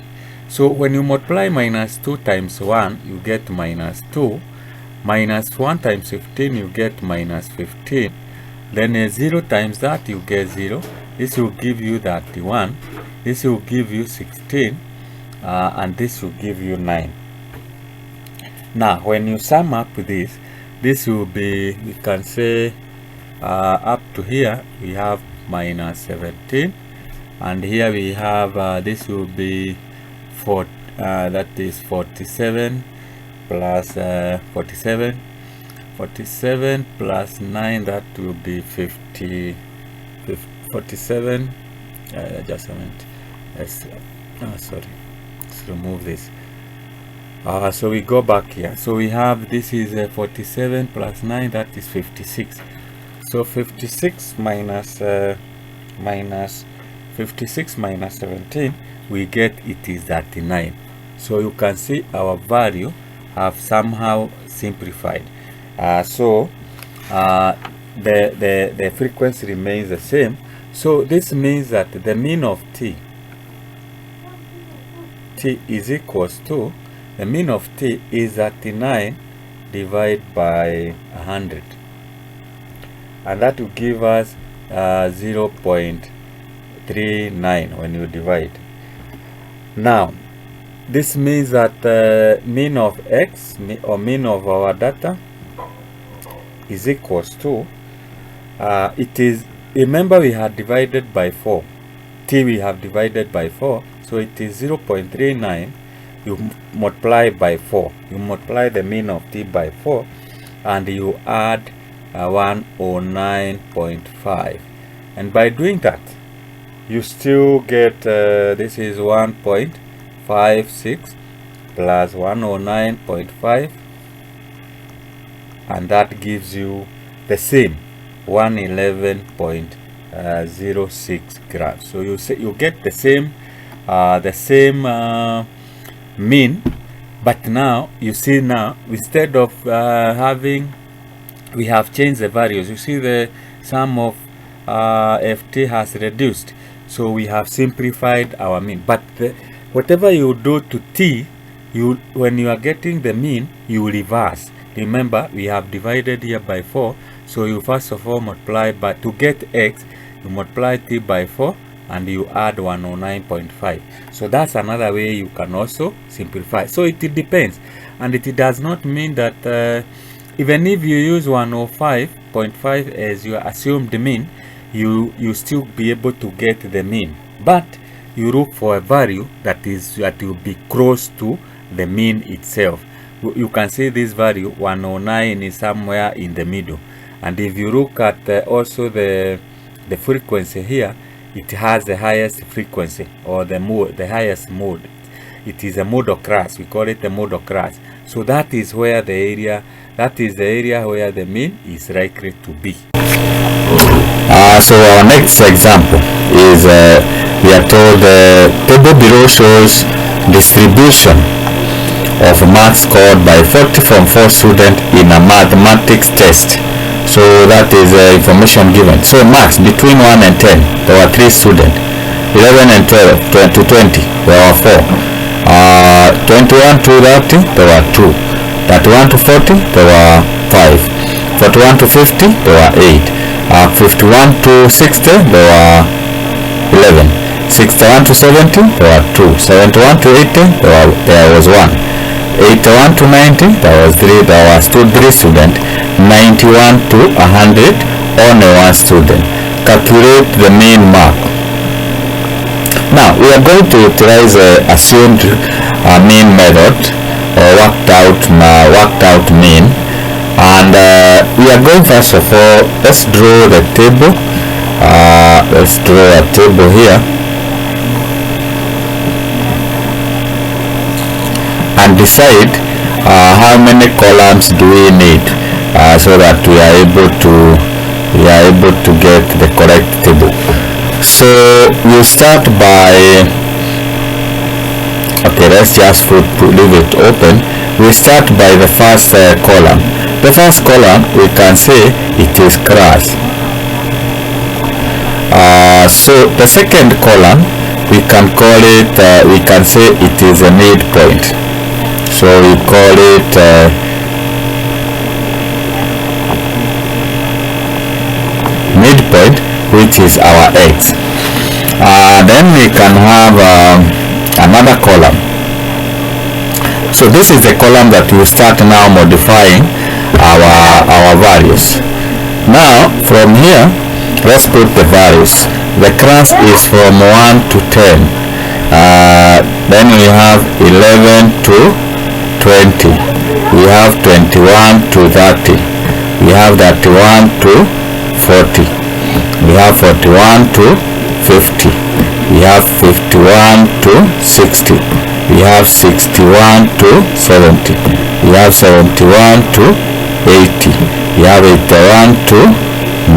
So when you multiply minus 2 times 1, you get minus 2. Minus 1 times 15, you get minus 15. Then 0 times that, you get 0. This will give you 31. This will give you 16. And this will give you 9. Now, when you sum up this, this will be, we can say, up to here, we have minus 17. And here we have, this will be that is 47 plus 47 plus 9, that will be 50, 47 just a minute. Let's sorry, let's remove this. So we go back here. So we have, this is 47 plus 9, that is 56. So 56 minus 56 minus 17, we get it is 39. So you can see our value have somehow simplified. The frequency remains the same. So this means that the mean of t is equals to, the mean of t is 39 divided by 100, and that will give us 0.39 when you divide. Now this means that mean of x, or mean of our data, is equals to, it is, remember we had divided by 4, t we have divided by 4, so it is 0.39. you multiply by 4, you multiply the mean of t by 4, and you add 109.5, and by doing that you still get this is 1.56 plus 109.5, and that gives you the same 111.5. 0.06 grams. So you get the same mean, but now you see, now instead of we have changed the values. You see the sum of ft has reduced, so we have simplified our mean. But whatever you do to t, when you are getting the mean, you reverse. Remember, we have divided here by 4, so you first of all multiply by, to get x, you multiply t by 4 and you add 109.5. so that's another way you can also simplify. So it depends, and it does not mean that even if you use 105.5 as your assumed mean, you still be able to get the mean, but you look for a value that will be close to the mean itself. You can see this value 109 is somewhere in the middle, and if you look at also the frequency here, it has the highest frequency, or the highest mode. It is a modal class. We call it a modal class. So that is where the area where the mean is likely to be. So our next example is we are told the table below shows distribution of marks scored by 40 from 4 students in a mathematics test. So that is information given. So marks between 1 and 10, there were 3 students. 11 and 12, 20, there were 4. 21 to 30, there were 2. 31 to 40, there were 5. 41 to 50, there were 8. 51 to 60, there were 11. 61 to 70, there were 2. 71 to 80, there was 1. 81 to 90, there was 3. There were 3 students. 91 to 100, only 1 student. Calculate the mean mark. Now we are going to utilize assumed mean method, or worked out mean, and we are going, first of all, let's draw the table. Let's draw a table here and decide how many columns do we need, so that we are able to get the correct table. So we start by, okay, let's just leave it open. We start by the first column. The first column, we can say it is class. So the second column, we can call it, we can say it is a midpoint. So we call it midpoint, which is our x. Then we can have another column. So this is the column that we start now modifying our values. Now from here, let's put the values. The class is from 1 to 10. Then we have 11 to 20. We have 21 to 30. We have 31 to 40. We have 41 to 50. We have 51 to 60. We have 61 to 70. We have 71 to 80. We have 81 to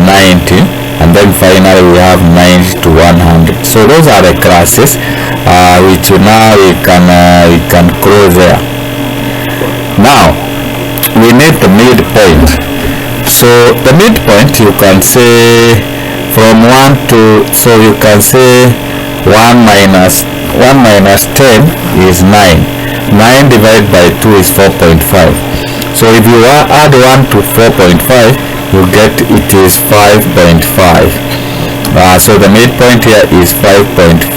90. And then finally we have 90 to 100. So those are the classes which now we can close there. Now we need the midpoint. So the midpoint, you can say from 1 to, so you can say 1 minus 10 is 9. 9 divided by 2 is 4.5. So if you add 1 to 4.5, you get it is 5.5. So the midpoint here is 5.5.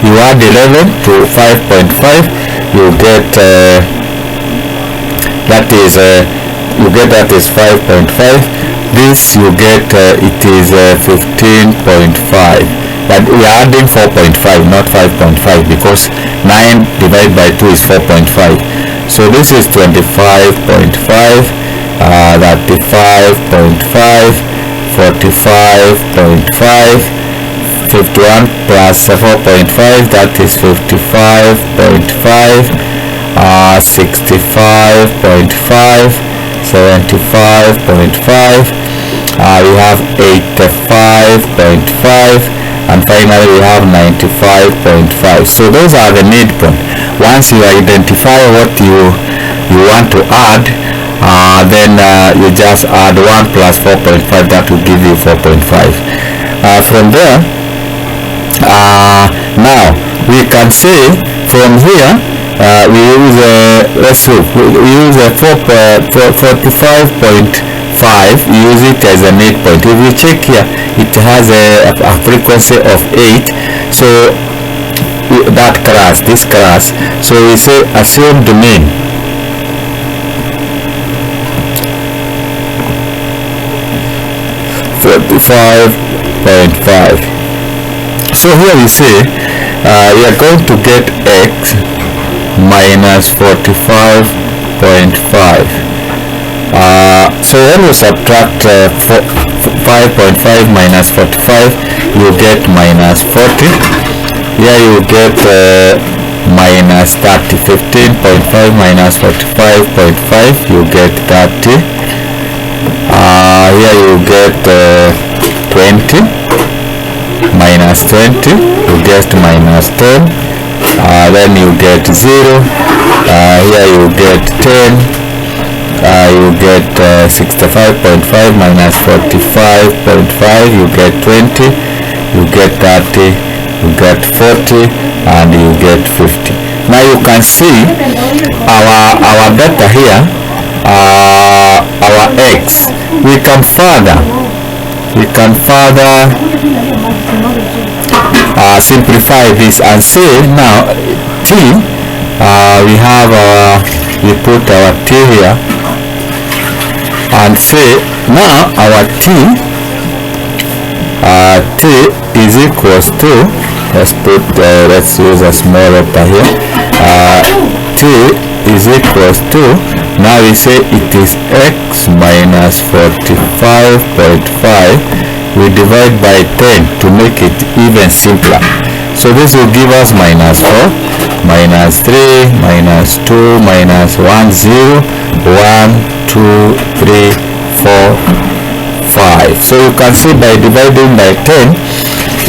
You add 11 to 5.5, you get that is 5.5. This you get it is 15.5. But we are adding 4.5, not 5.5, because 9 divided by 2 is 4.5. So this is 25.5, 35.5, 45.5, 51 plus 4.5, that is 55.5, 65.5, 75.5, we have 85.5, and finally we have 95.5. So those are the midpoint. Once you identify what you want to add, then you just add 1 plus 4.5, that will give you 4.5. From there, now we can say from here we use we use a 45.5, use it as a midpoint. If you check here, it has a frequency of 8, so that class, this class, so we say assume the mean. .5. So here we say we are going to get x minus 45.5. So when we subtract 5.5 minus 45, you get minus 40. Here you get minus 30. 15.5 minus 45.5, you get 30. Here you get 20 minus 20, you get minus 10. Then you get 0. Here you get 10. You get 65.5 minus 45.5, you get 20. You get 30. You get 40, and you get 50. Now you can see our data here, our x. We can further simplify this and say now t, we put our t here and say now our t is equals to, let's use a small letter here, t is equals to, now we say it is x minus 45.5. we divide by 10 to make it even simpler. So this will give us minus 4, minus 3, minus 2, minus 1, 0, 1, 2, 3, 4, 5. So you can see by dividing by 10,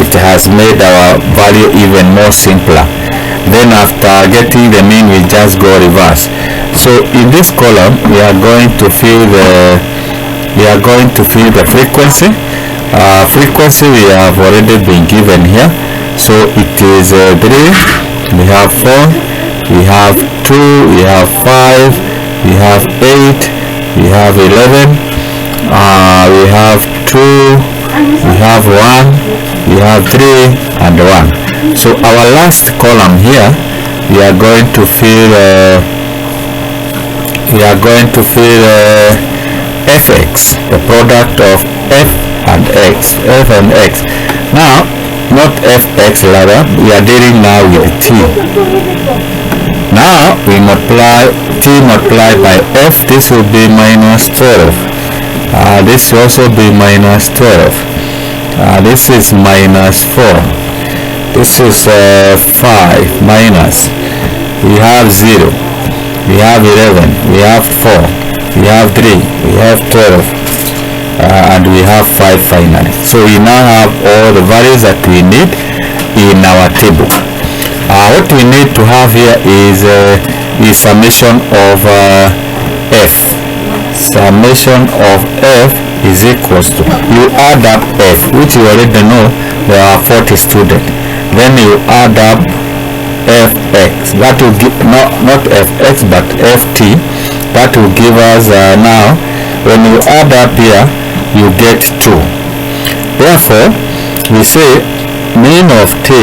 it has made our value even more simpler. Then after getting the mean, we just go reverse. So in this column, we are going to fill the frequency. Frequency we have already been given here. So it is 3, we have 4, we have 2, we have 5, we have 8, we have 11, we have 2, we have 1, we have 3, and 1. So our last column here, we are going to fill fx, the product of f and x. Now, not fx rather, we are dealing now with t. Now we multiply t multiplied by f. This will be minus 12. This will also be minus 12. This is minus 4. This is 5 minus. We have 0. We have 11. We have 4. We have 3. We have 12. And we have 5 finally. So we now have all the values that we need in our table. What we need to have here is summation of f. Summation of f is equals to, you add up f, which you already know there are 40 students. Then you add up fx. That will give, not fx but ft. That will give us now, when you add up here, you get 2. Therefore, we say mean of t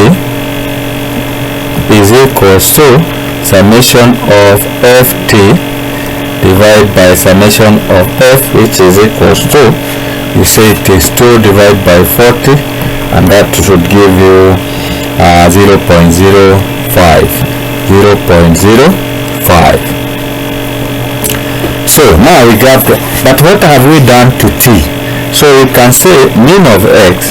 is equals to summation of ft divided by summation of f, which is equals to, you say it is 2 divided by 40, and that should give you 0.05. 0.05. So now we got the, but what have we done to t? So you can say mean of x,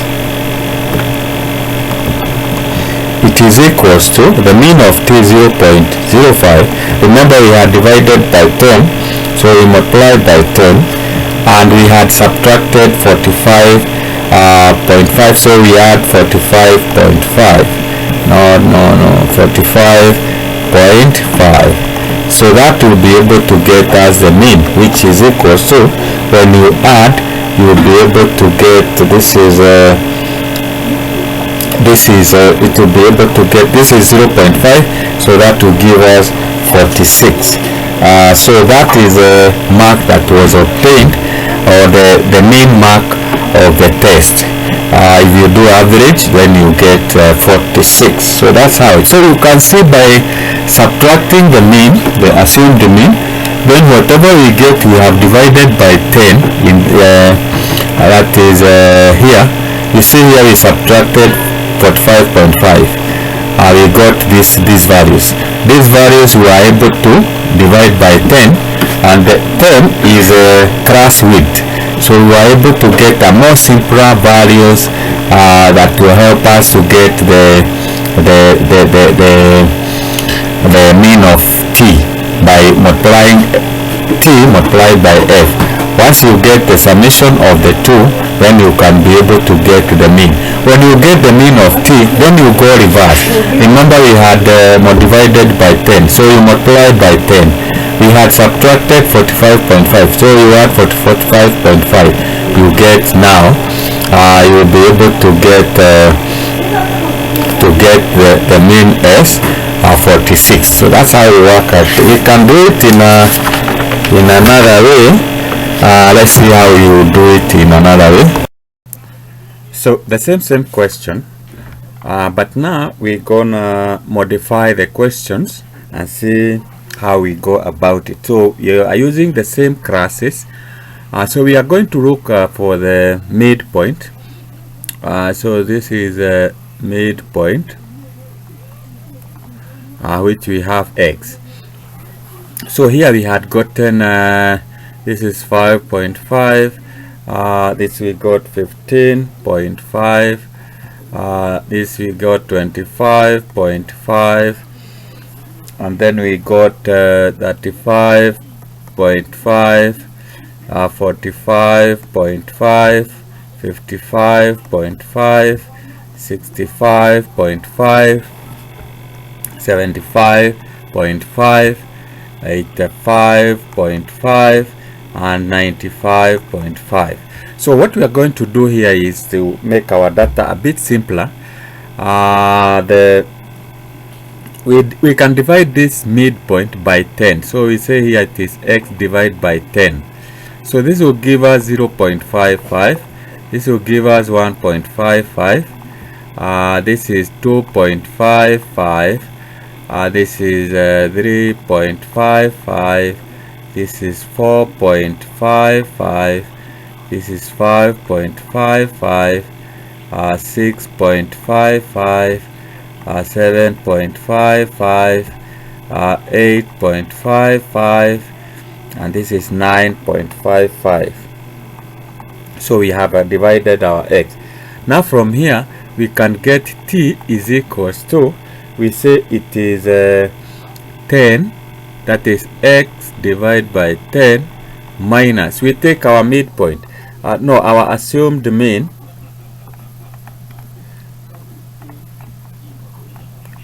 it is equals to the mean of t 0.05. Remember we had divided by 10, so we multiply by 10. and we had subtracted 45.5, so we add 45.5. No, 45.5. So that will be able to get us the mean, which is equals to, when you add, you will be able to get, it will be able to get, this is 0.5, so that will give us 46. So that is a mark that was obtained, or the mean mark of the test. If you do average, then you get 46. So that's how it. So you can see by subtracting the mean, the assumed mean, then whatever we get, we have divided by 10. That is here. You see here we subtracted 45.5. We got these values. These values we are able to divide by 10, and the 10 is a class width. So we are able to get a more simpler values that will help us to get the mean of t by multiplying t multiplied by f. Once you get the summation of the two, then you can be able to get the mean. When you get the mean of t, then you go reverse. Remember we had divided by 10, so you multiply by 10. We had subtracted 45.5, so you add 45.5. You get now, you will be able to get the mean as 46. So that's how we work out. We can do it in another way. Let's see how you do it in another way. So the same question, but now we're gonna modify the questions and see how we go about it. So you are using the same classes. So we are going to look for the midpoint. So this is a midpoint, which we have x. So here we had gotten this is 5.5. This we got 15.5. This we got 25.5. And then we got 35.5, 45.5, 55.5, 65.5, 75.5, 85.5, and 95.5. So what we are going to do here is to make our data a bit simpler. We can divide this midpoint by 10. So we say here it is x divided by 10. So this will give us 0.55. This will give us 1.55. This is 2.55. This is 3.55. This is 4.55. This is 5.55. 6.55. 7.55, 8.55, and this is 9.55. So we have divided our x. Now from here we can get t is equals to, we say it is 10, that is x divided by 10 minus, we take our midpoint, our assumed mean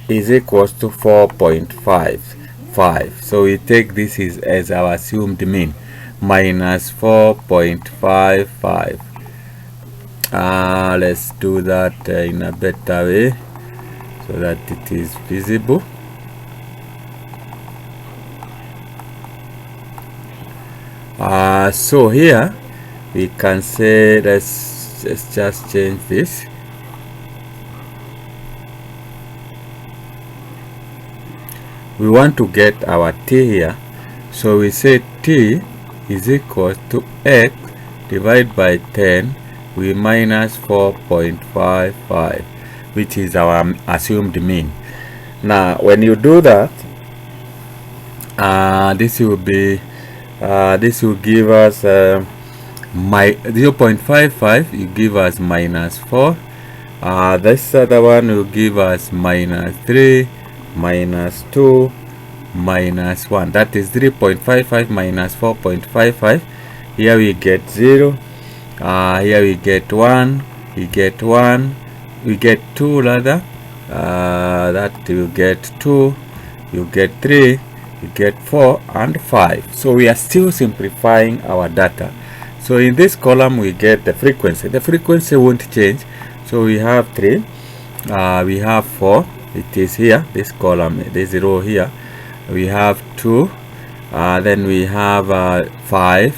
is equals to 4.55. So we take this as our assumed mean, minus 4.55. Let's do that in a better way so that it is visible. So here we can say, let's just change this. We want to get our t here, so we say t is equal to x divided by 10, we minus 4.55, which is our assumed mean. Now when you do that, this will give us 0.55, you give us minus 4. This other one will give us minus 3, minus 2, minus 1. That is 3.55 minus 4.55 Here we get 0. Here we get 1. We get 1. We get 2 rather. That you get 2. You get 3. You get 4 and 5. So we are still simplifying our data. So in this column we get the frequency. The frequency won't change. So we have 3. We have 4. It is here. This column, this row here. We have 2. Then we have 5.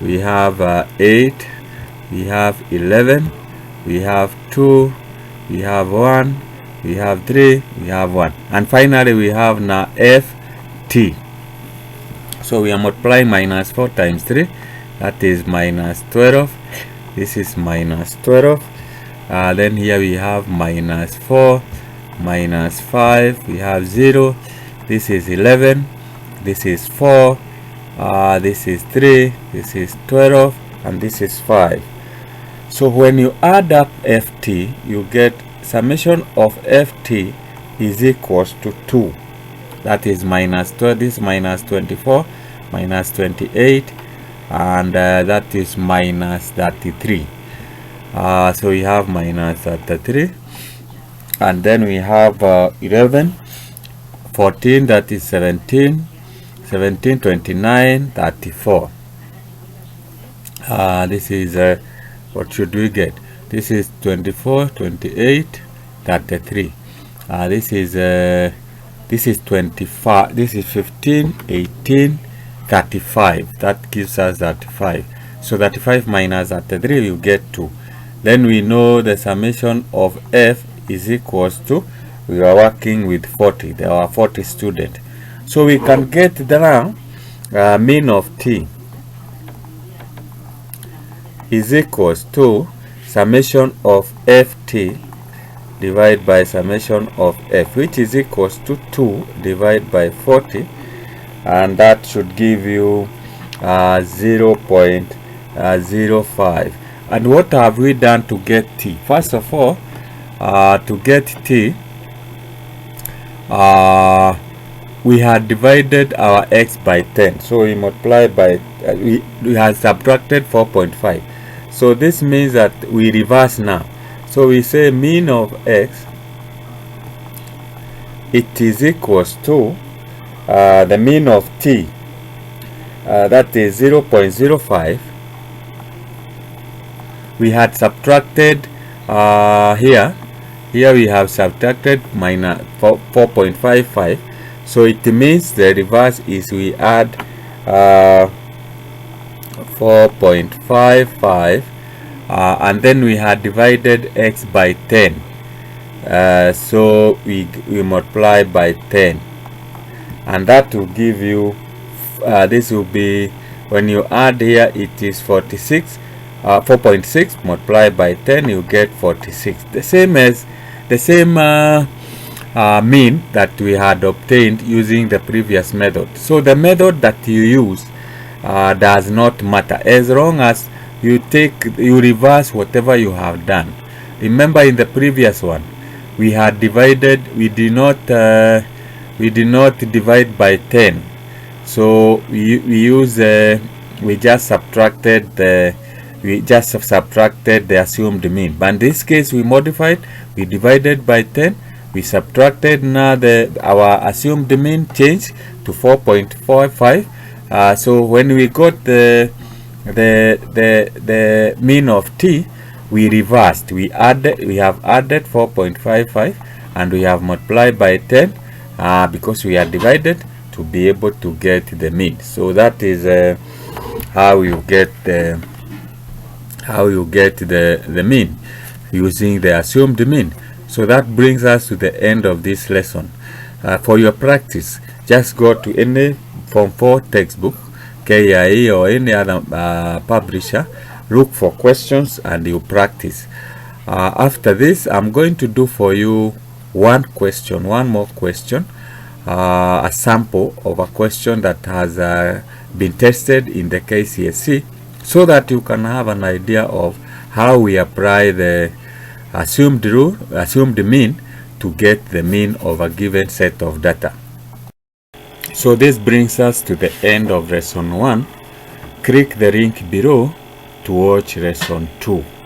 We have 8. We have 11. We have 2. We have 1. We have 3. We have 1. And finally we have now FT. So we are multiplying minus 4 times 3. That is minus 12. This is minus 12. Then here we have minus 4. Minus 5. We have 0. This is 11. This is 4. This is 3. This is 12. And this is 5. So when you add up FT, you get summation of FT is equals to 2. That is minus 12. This is minus 24. Minus 28. And that is minus 33. So we have minus 33. And then we have 11. 14. That is 17. 17, 29, 34. This is what should we get? This is 24, 28, 33. This is 25. This is 15, 18, 35. That gives us 35. So 35 minus 33, you get 2. Then we know the summation of F is equals to, we are working with 40. There are 40 students. So we can get the mean of T is equals to summation of FT divided by summation of F, which is equals to 2 divided by 40, and that should give you 0.05. And what have we done to get T? First of all, to get T, we had divided our x by 10. So we multiply by, we have subtracted 4.5. So this means that we reverse now. So we say mean of x, it is equals to the mean of t, that is 0.05. We had subtracted here we have subtracted minus 4.55. So it means the reverse is we add 4.55 and then we had divided x by 10. So we multiply by 10, and that will give you this will be, when you add here, it is 46. 4.6 multiplied by 10, you get 46. The same mean that we had obtained using the previous method. So the method that you use does not matter as long as you reverse whatever you have done. Remember, in the previous one we had divided, we did not divide by 10. So we just subtracted the assumed mean. But in this case we modified, we divided by 10, we subtracted, now our assumed mean changed to 4.45. So when we got the mean of t, we reversed, we have added 4.55 and we have multiplied by 10 because we are divided to be able to get the mean. So that is how you get the mean using the assumed mean. So that brings us to the end of this lesson. For your practice, just go to any Form 4 textbook, KISWAHILI or any other publisher, look for questions and you practice. After this, I'm going to do for you one more question, a sample of a question that has been tested in the KCSE, so that you can have an idea of how we apply the assumed mean to get the mean of a given set of data. So this brings us to the end of lesson 1, click the link below to watch lesson 2.